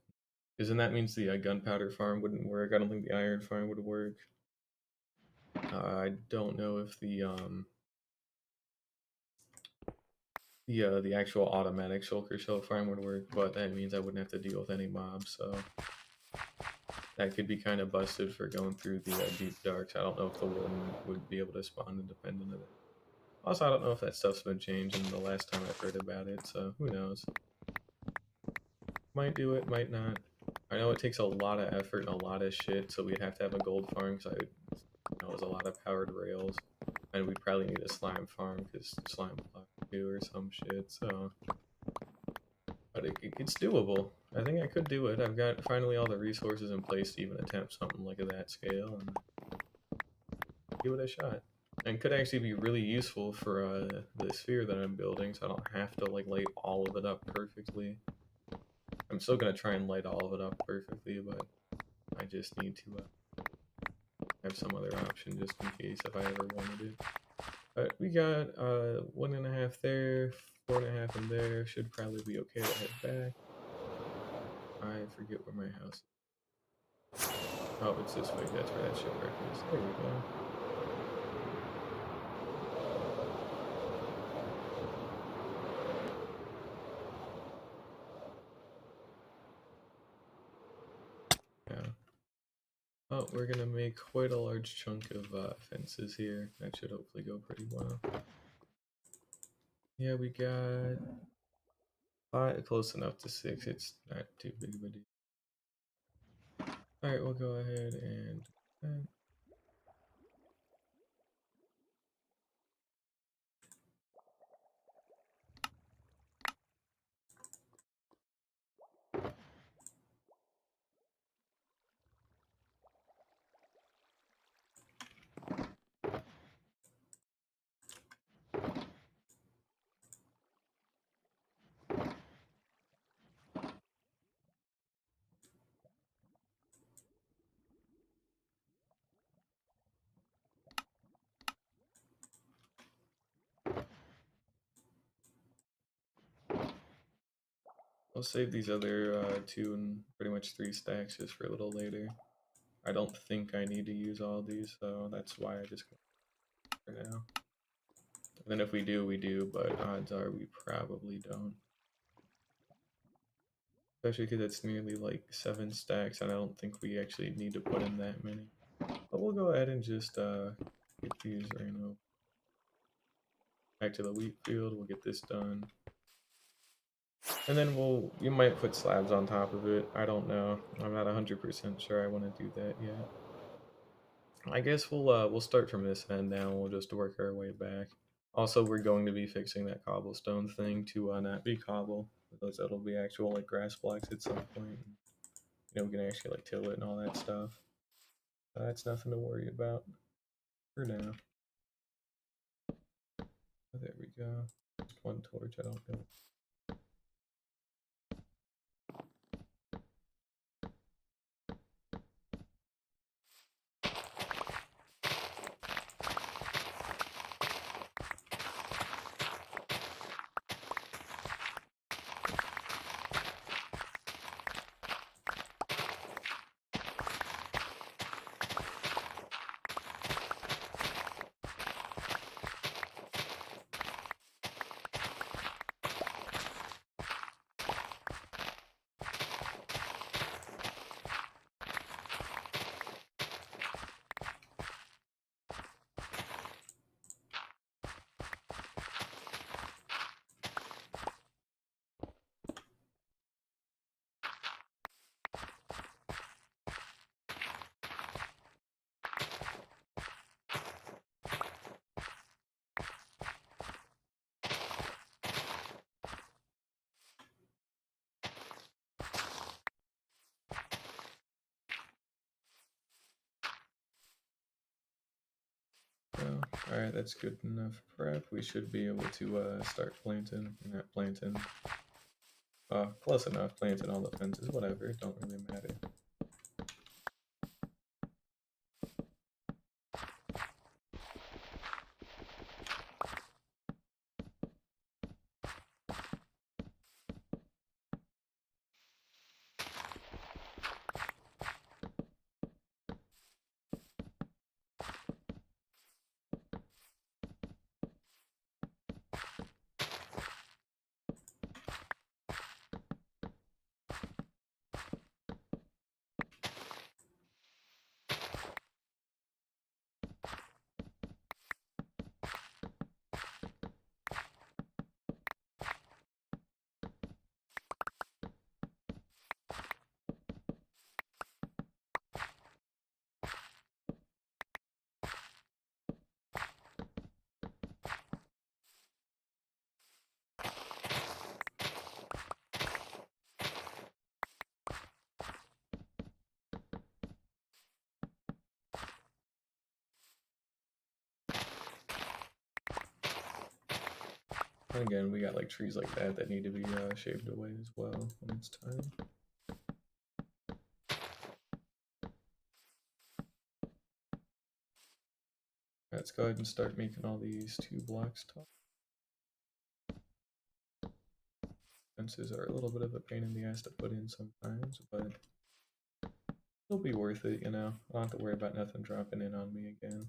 Because then that means the gunpowder farm wouldn't work. I don't think the iron farm would work. I don't know if the actual automatic shulker shell farm would work, but that means I wouldn't have to deal with any mobs, so that could be kind of busted for going through the deep darks. I don't know if the warden would be able to spawn independent of it. Also, I don't know if that stuff's been changed in the last time I've heard about it, so who knows. Might do it, might not. I know it takes a lot of effort and a lot of shit, so we'd have to have a gold farm, because it was a lot of powered rails. And we'd probably need a slime farm, because slime block too or some shit, so... But it's doable. I think I could do it. I've got finally all the resources in place to even attempt something like that scale, and give it a shot. And could actually be really useful for the sphere that I'm building, so I don't have to like light all of it up perfectly. I'm still gonna try and light all of it up perfectly, but I just need to have some other option just in case if I ever wanted it. But we got 1.5 there, 4.5 in there. Should probably be okay to head back. I forget where my house is. Oh, it's this way. That's where that shipwreck is. There we go. Yeah. Oh, we're gonna make quite a large chunk of fences here. That should hopefully go pretty well. Yeah, we got 5, close enough to 6. It's not too big of a deal. Alright, we'll go ahead and I'll save these other 2 and pretty much 3 stacks just for a little later. I don't think I need to use all these, so that's why I just go for now. And then if we do, we do, but odds are we probably don't. Especially because it's nearly like 7 stacks, and I don't think we actually need to put in that many. But we'll go ahead and just get these right now. Back to the wheat field, we'll get this done. And then you might put slabs on top of it. I don't know. I'm not 100% sure I want to do that yet. I guess we'll start from this end now, and we'll just work our way back. Also, we're going to be fixing that cobblestone thing to not be cobble, because that'll be actual like grass blocks at some point. You know, we can actually like till it and all that stuff. That's nothing to worry about for now. There we go. Just one torch, I don't know. Well, alright, that's good enough prep. We should be able to start planting, not planting. Close enough, planting all the fences, whatever, it don't really matter. And again, we got like trees like that need to be shaved away as well when it's time. Let's go ahead and start making all these 2 blocks tall. Fences are a little bit of a pain in the ass to put in sometimes, but it'll be worth it, you know. I don't have to worry about nothing dropping in on me again.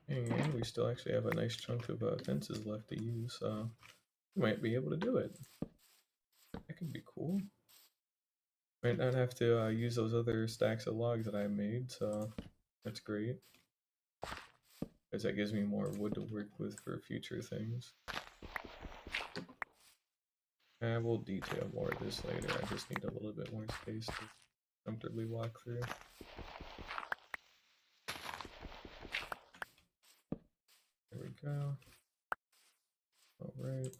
And we still actually have a nice chunk of fences left to use, so We might be able to do it. That could be cool. Might not have to use those other stacks of logs that I made, so that's great. Because that gives me more wood to work with for future things. And we'll detail more of this later. I just need a little bit more space to comfortably walk through. There we go. Alright.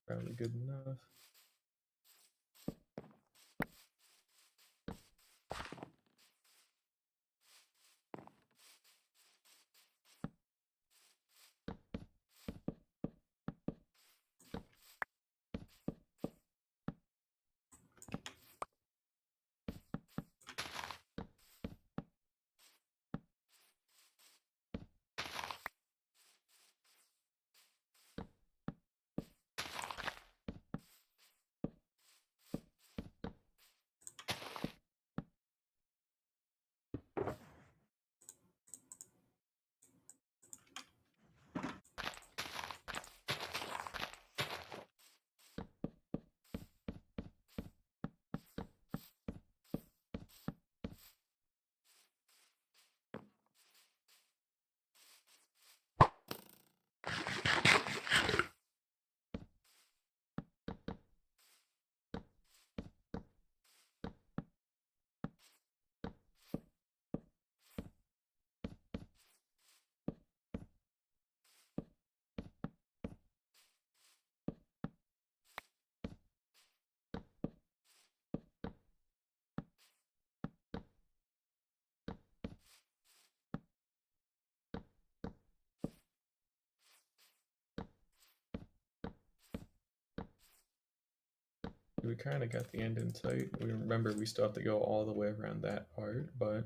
Probably good enough. We kind of got the end in sight. We remember we still have to go all the way around that part, but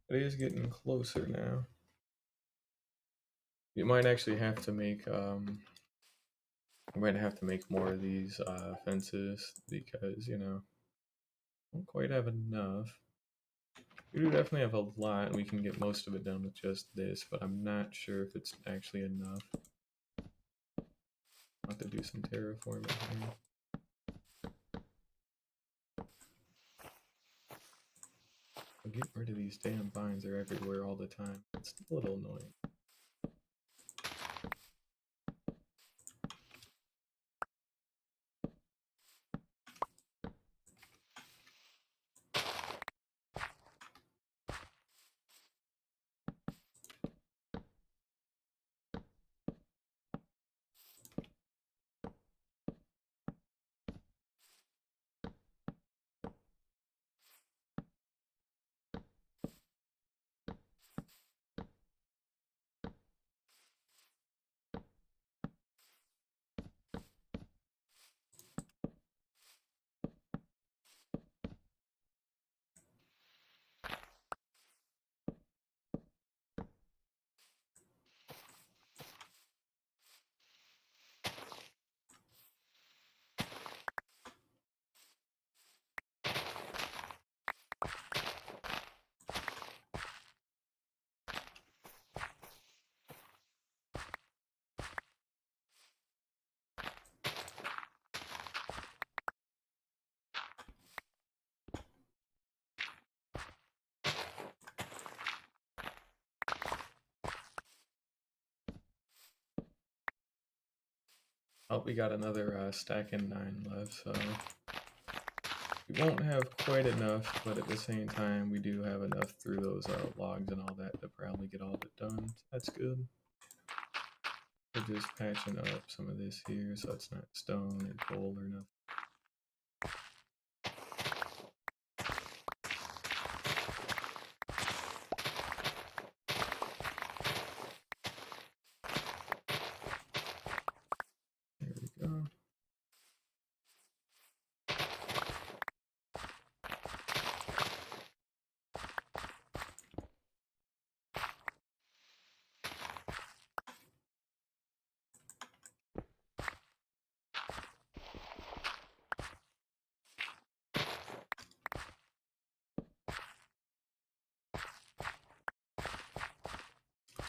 it is getting closer now. You might actually have to make we might have to make more of these fences because, you know, don't quite have enough. We do definitely have a lot, and we can get most of it done with just this, but I'm not sure if it's actually enough. I'll have to do some terraforming here. I'll get rid of these damn vines, they're everywhere all the time. It's a little annoying. Oh, we got another stack and 9 left, so we won't have quite enough, but at the same time, we do have enough through those logs and all that to probably get all of it done. So that's good. We're just patching up some of this here so it's not stone or coal or nothing. There we go.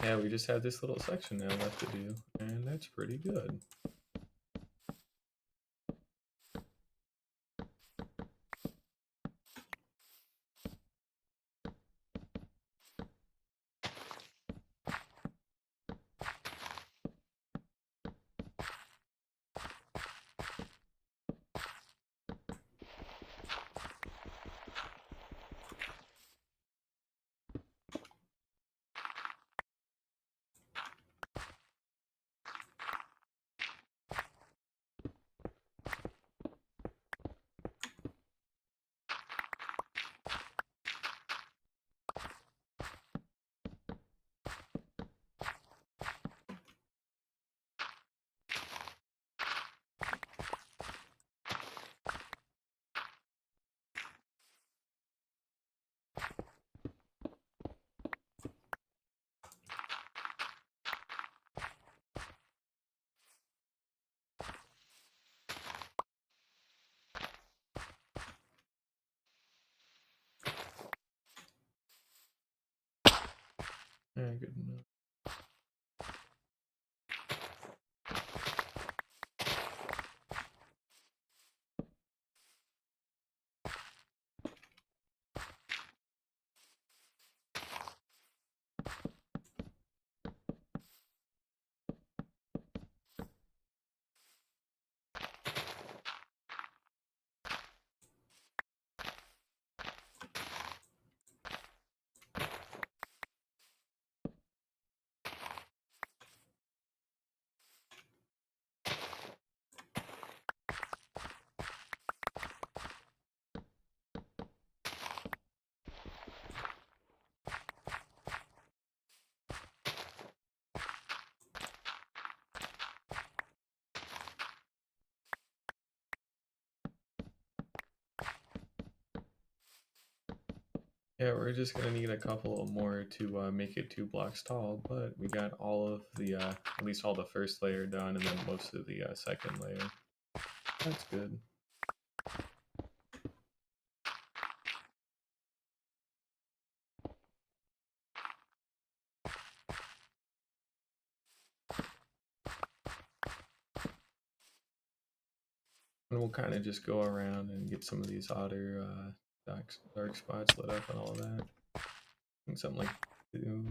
Yeah, we just have this little section now left to do, and that's pretty good. Yeah, good enough. Yeah, we're just gonna need a couple more to make it 2 blocks tall, but we got all of the, at least all the first layer done, and then most of the second layer. That's good. And we'll kind of just go around and get some of these odder dark spots lit up and all of that. And something like two.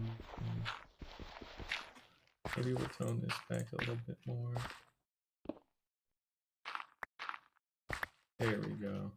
Maybe we'll tone this back a little bit more. There we go.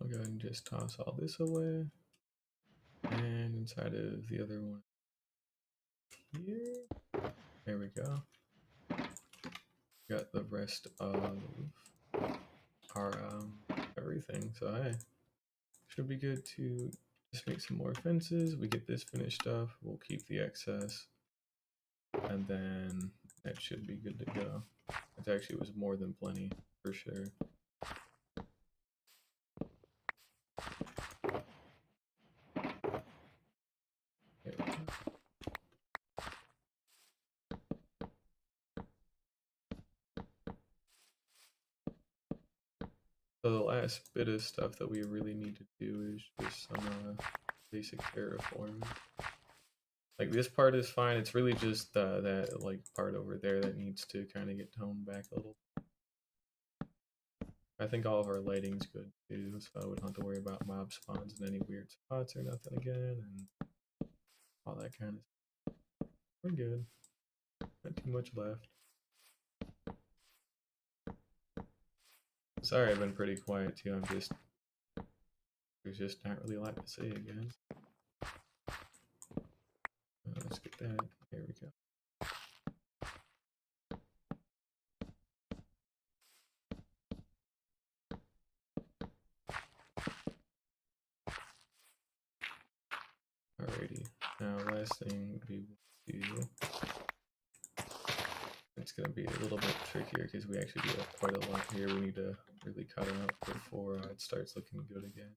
I'll go ahead and just toss all this away. And inside of the other one here. There we go. Got the rest of our everything. So hey, should be good to just make some more fences. We get this finished up. We'll keep the excess. And then that should be good to go. It actually was more than plenty for sure. There we go. So the last bit of stuff that we really need to do is just some basic terraform. Like this part is fine. It's really just that like part over there that needs to kind of get toned back a little. I think all of our lighting's good too, so we don't have to worry about mob spawns and any weird spots or nothing again, and all that kind of stuff. We're good. Not too much left. Sorry, I've been pretty quiet too. There's just not really a lot to say again. Let's get that. There we go. Now, last thing we will do, it's going to be a little bit trickier because we actually do have quite a lot here. We need to really cut it out before it starts looking good again.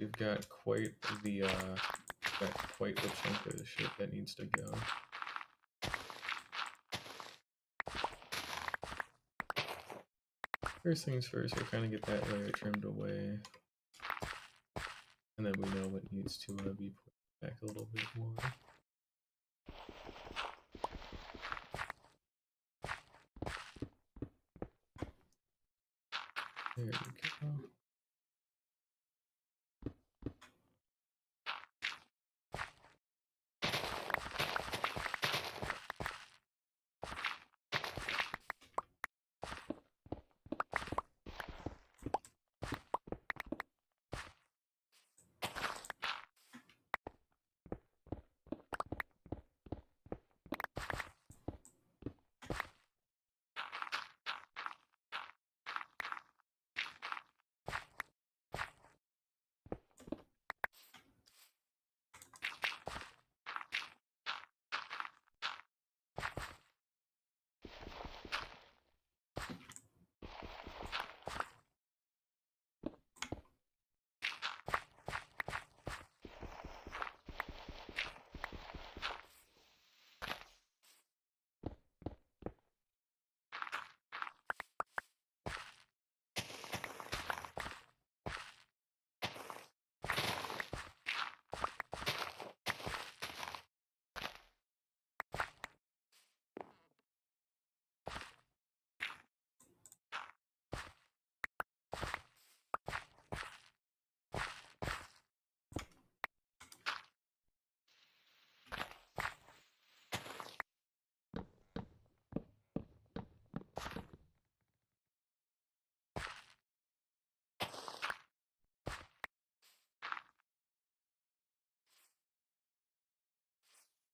We've got quite the chunk of the shit that needs to go. First things first, we'll kind of get that layer trimmed away, and then we know what needs to be put back a little bit more. There we go.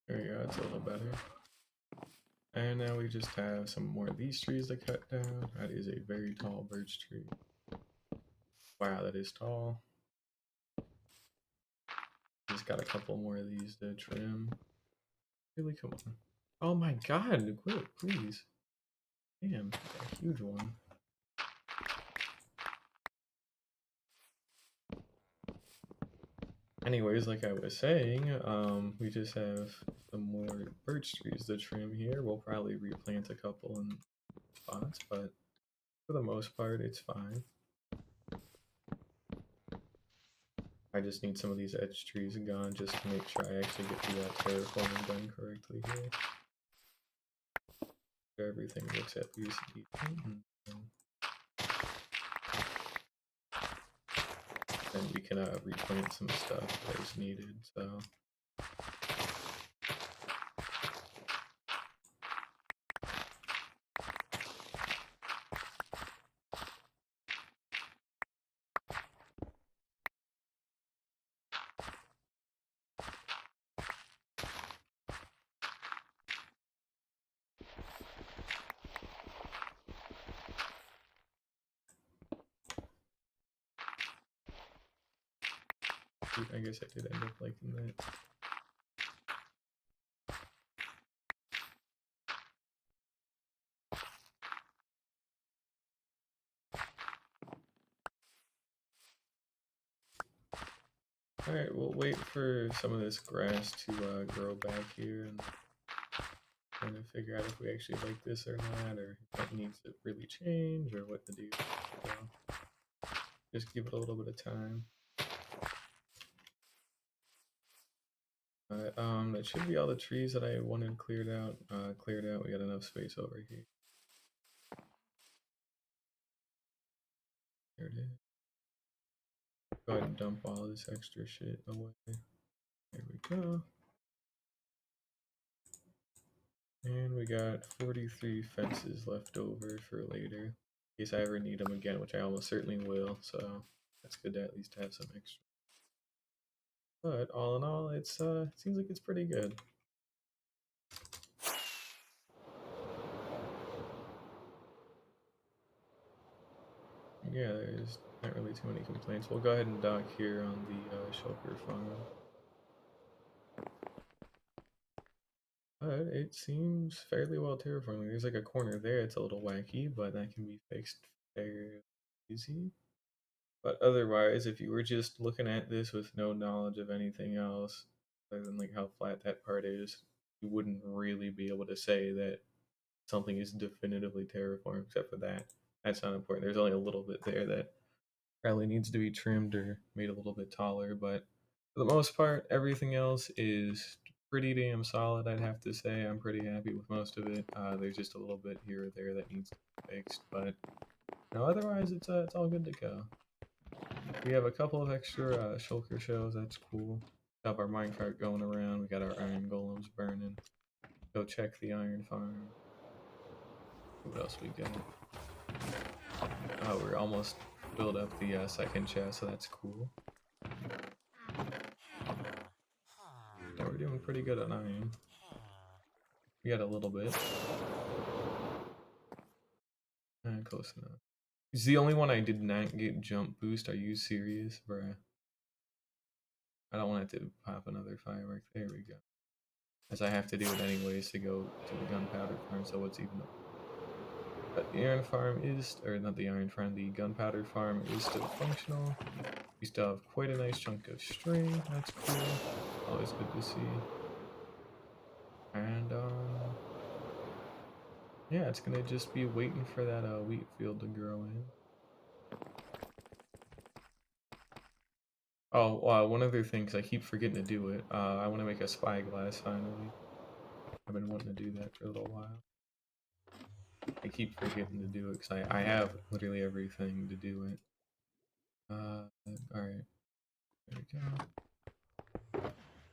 There we go, it's a little better. And now we just have some more of these trees to cut down. That is a very tall birch tree. Wow, that is tall. Just got a couple more of these to trim. Really, come on. Oh my god, quit, please. Damn, a huge one. Anyways, like I was saying, we just have some more birch trees to trim here. We'll probably replant a couple in spots, but for the most part, it's fine. I just need some of these edge trees gone just to make sure I actually get the terraforming done correctly here. So everything looks at least decent. And we can replant some stuff that is needed, so. I guess I did end up liking that. Alright, we'll wait for some of this grass to grow back here and kind of figure out if we actually like this or not, or if it needs to really change, or what to do. So, just give it a little bit of time. That should be all the trees that I wanted cleared out. We got enough space over here. There it is. Go ahead and dump all this extra shit away. There we go. And we got 43 fences left over for later, in case I ever need them again, which I almost certainly will, so that's good to at least have some extra. But all in all, it seems like it's pretty good. yeah, there's not really too many complaints. We'll go ahead and dock here on the Shulker farm. But it seems fairly well terraforming. There's like a corner there, it's a little wacky, but that can be fixed fairly easy. But otherwise, if you were just looking at this with no knowledge of anything else, other than like how flat that part is, you wouldn't really be able to say that something is definitively terraformed, except for that. That's not important. There's only a little bit there that probably needs to be trimmed or made a little bit taller, but for the most part, everything else is pretty damn solid, I'd have to say. I'm pretty happy with most of it. There's just a little bit here or there that needs to be fixed, but otherwise it's all good to go. We have a couple of extra shulker shells, that's cool. Have our minecart going around, we got our iron golems burning. Go check the iron farm. What else we got? Oh, we're almost filled up the second chest, so that's cool. Yeah, we're doing pretty good on iron. We got a little bit. Close enough. He's the only one I did not get jump boost. Are you serious, bruh? I don't want it to pop another firework. There we go. As I have to do it anyways to go to the gunpowder farm, so what's even... But the iron farm is, or not the iron farm, the gunpowder farm is still functional. We still have quite a nice chunk of string. That's cool. Always good to see. And yeah, it's gonna just be waiting for that wheat field to grow in. Oh, one other thing, because I keep forgetting to do it. I want to make a spyglass finally. I've been wanting to do that for a little while. I keep forgetting to do it because I have literally everything to do it. Alright. There we go.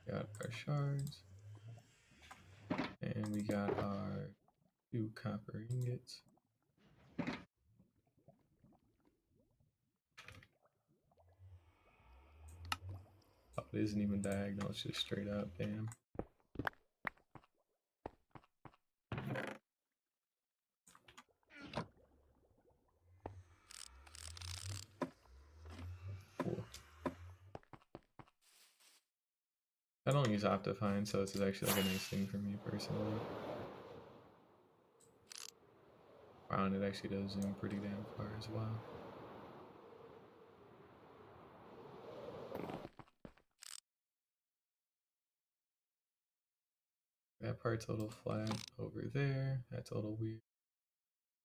Got our shards. And we got our 2 copper ingots. Oh, it isn't even diagonal, it's just straight up, damn. Cool. I don't use Optifine, so this is actually like a nice thing for me personally. Wow, and it actually does zoom pretty damn far as well. That part's a little flat over there. That's a little weird.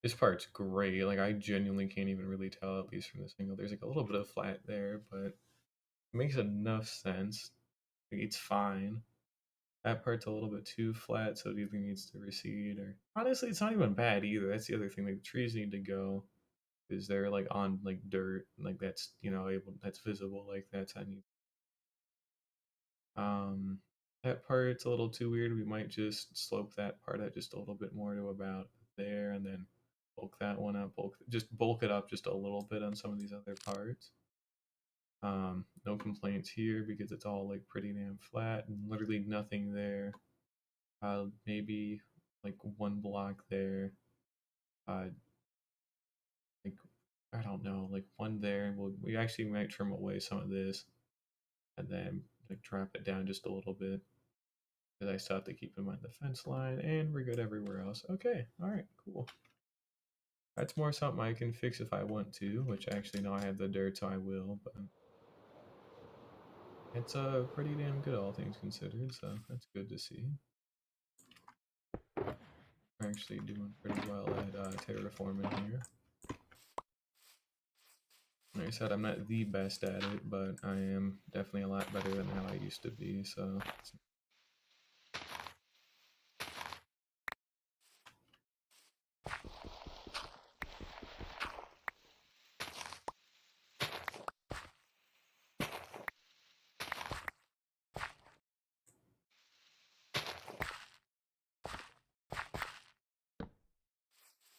This part's gray. Like, I genuinely can't even really tell, at least from this angle. There's like a little bit of flat there, but it makes enough sense. Like, it's fine. That part's a little bit too flat, so it either needs to recede or... Honestly, it's not even bad either. That's the other thing. Like, the trees need to go. Is they're like on like dirt, like that's, you know, that's visible like that's how need. That part's a little too weird. We might just slope that part out just a little bit more to about there, and then bulk that one up. Just bulk it up just a little bit on some of these other parts. No complaints here because it's all like pretty damn flat and literally nothing there. Maybe like 1 block there. Like, I don't know, like 1 there, and we actually might trim away some of this, and then like drop it down just a little bit. Because I still have to keep in mind the fence line, and we're good everywhere else. Okay, alright, cool. That's more something I can fix if I want to, which actually no, I have the dirt, so I will, but it's pretty damn good, all things considered, so that's good to see. We're actually doing pretty well at terraforming here. Like I said, I'm not the best at it, but I am definitely a lot better than how I used to be, so...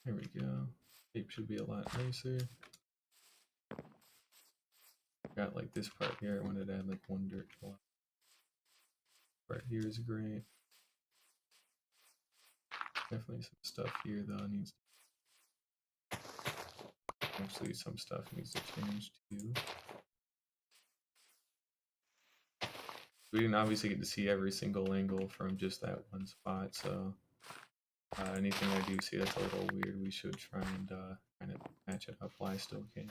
There we go. Shape should be a lot nicer. Got like this part here. I wanted to add like 1 dirt block. Part here is great. Definitely some stuff here though needs. Actually, some stuff needs to change too. We didn't obviously get to see every single angle from just that one spot, so anything I do see that's a little weird, we should try and kind of match it up while I still can.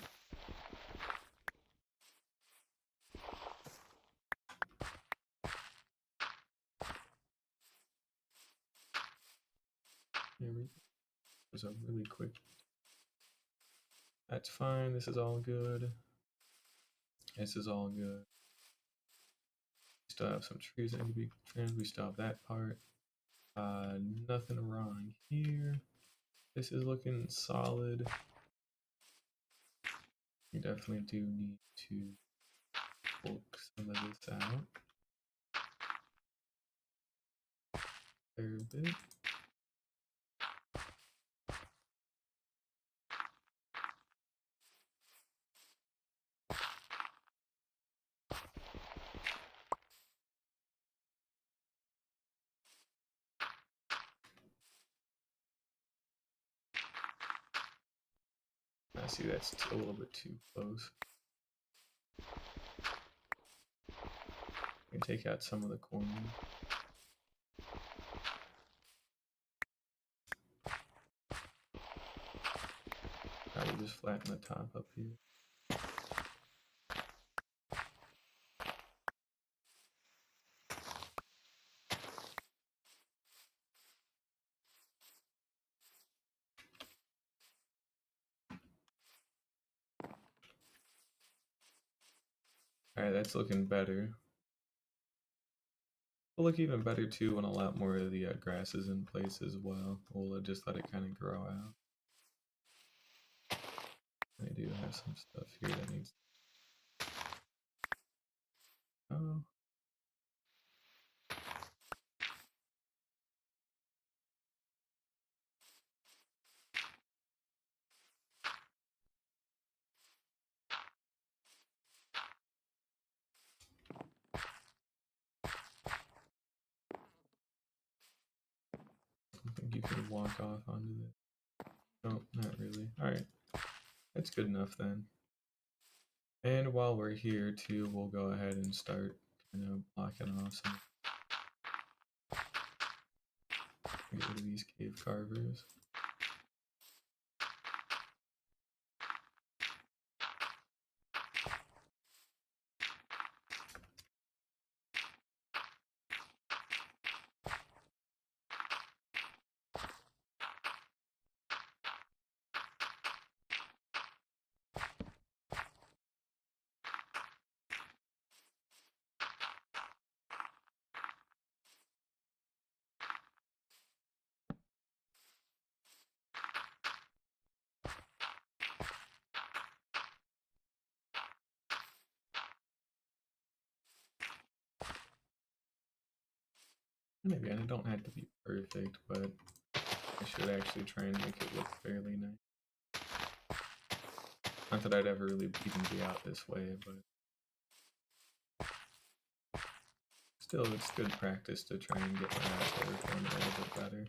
There we go. It was a really quick. That's fine. This is all good. This is all good. We still have some trees that need to be trimmed. We still have that part. Nothing wrong here. This is looking solid. We definitely do need to bulk some of this out a fair bit. I see that's a little bit too close. I can take out some of the corner. I will just flatten the top up here. Alright, that's looking better. It'll look even better too when a lot more of the grass is in place as well. We'll just let it kind of grow out. I do have some stuff here that needs. Oh. I think you can walk off onto this. No, not really. Alright. That's good enough then. And while we're here too, we'll go ahead and start blocking off some. Get rid of these cave carvers. Maybe I don't have to be perfect, but I should actually try and make it look fairly nice. Not that I'd ever really even be out this way, but still, it's good practice to try and get my eyes working a little bit better.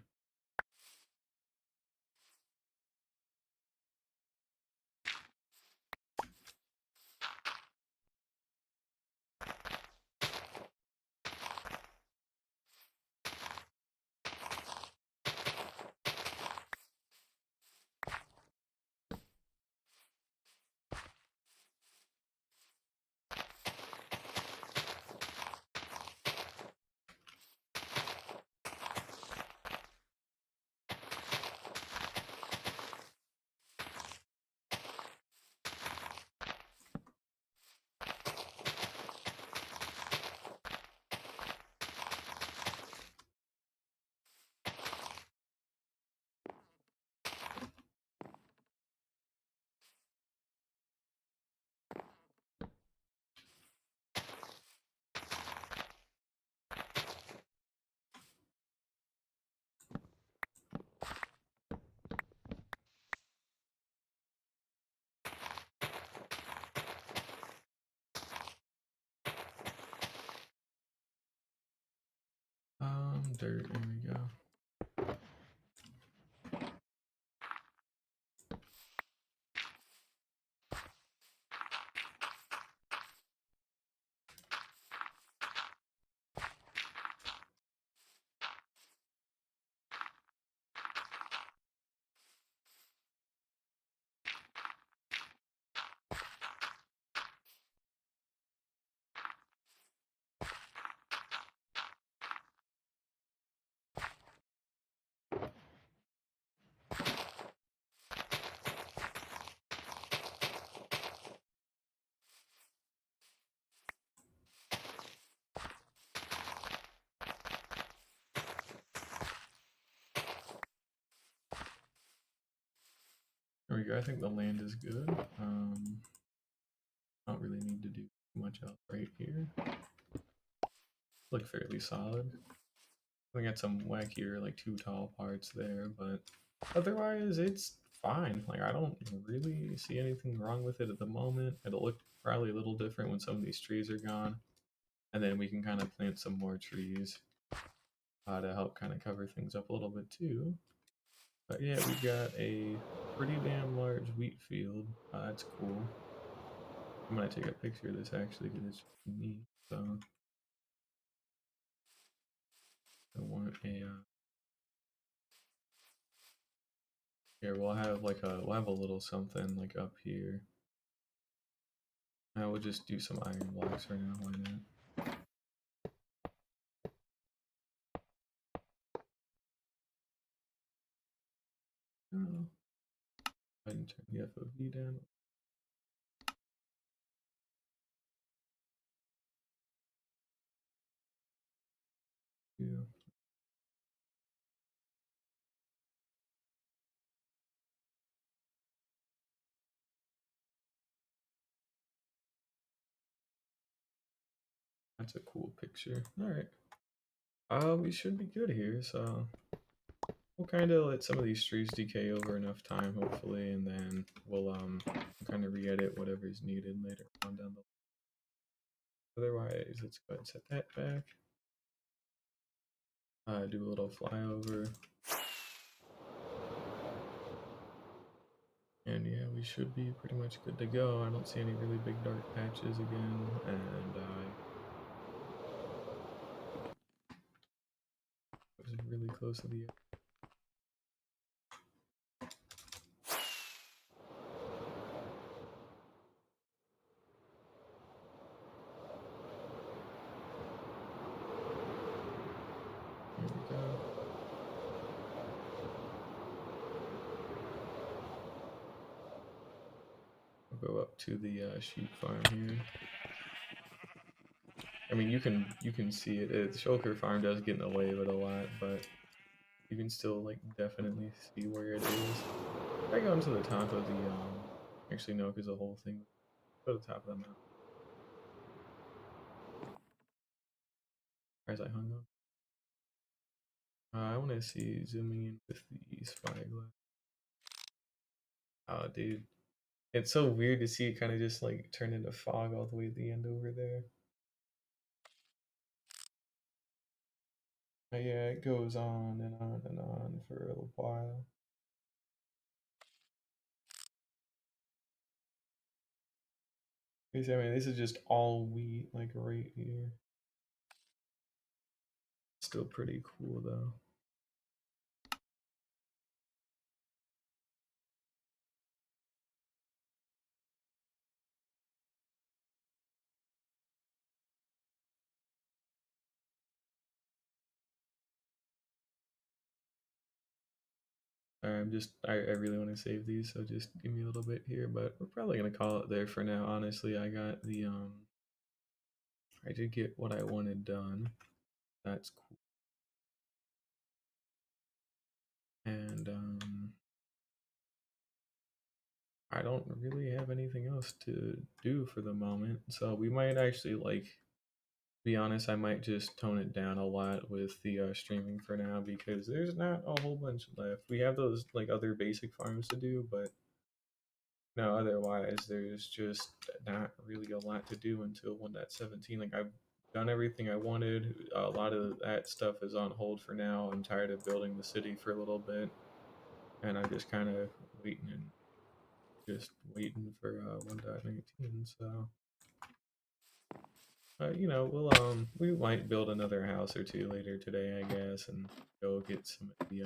Dirt, here we go. go. I think the land is good. Don't really need to do much else right here. Look fairly solid. We got some wackier, like too tall parts there, but otherwise it's fine. Like I don't really see anything wrong with it at the moment. It'll look probably a little different when some of these trees are gone, and then we can kind of plant some more trees to help kind of cover things up a little bit too. But yeah, we got a pretty damn large wheat field. That's cool. I'm gonna take a picture of this actually because it's neat. So I want a here we'll have like we'll have a little something like up here. I will just do some iron blocks right now. Why not? Oh. Go ahead and turn the FOV down. Yeah. That's a cool picture. All right. We should be good here. So we'll kind of let some of these trees decay over enough time, hopefully, and then we'll kind of re-edit whatever's needed later on down the. Otherwise, let's go ahead and set that back. Do a little flyover. And yeah, we should be pretty much good to go. I don't see any really big dark patches again, and it was really close to the. Here we go. We'll go up to the sheep farm here. I mean, you can see it. The Shulker farm does get in the way of it a lot, but you can still like definitely see where it is. If I go into the top of the actually no, because the whole thing. Go to the top of the mountain. As I hung up. I want to see zooming in with the spyglass. Oh, dude. It's so weird to see it kind of just like turn into fog all the way at the end over there. But yeah, it goes on and on and on for a little while. I mean, this is just all wheat, like right here. Still pretty cool though. I really want to save these, so just give me a little bit here, but we're probably gonna call it there for now. Honestly, I got the I did get what I wanted done. That's cool. And I don't really have anything else to do for the moment, so we might actually like. Be honest, I might just tone it down a lot with the streaming for now because there's not a whole bunch left. We have those like other basic farms to do, but no, otherwise there's just not really a lot to do until 1.17. Like I've done everything I wanted. A lot of that stuff is on hold for now. I'm tired of building the city for a little bit, and I'm just kind of waiting and just waiting for 1.19. So. You know, we might build another house or two later today, I guess, and go get some of the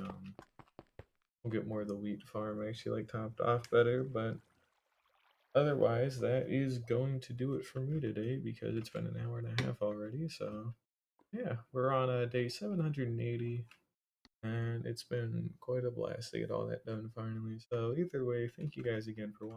we'll get more of the wheat farm actually like topped off better, but otherwise that is going to do it for me today because it's been an hour and a half already. So yeah, we're on day 780, and it's been quite a blast to get all that done finally. So either way, thank you guys again for watching.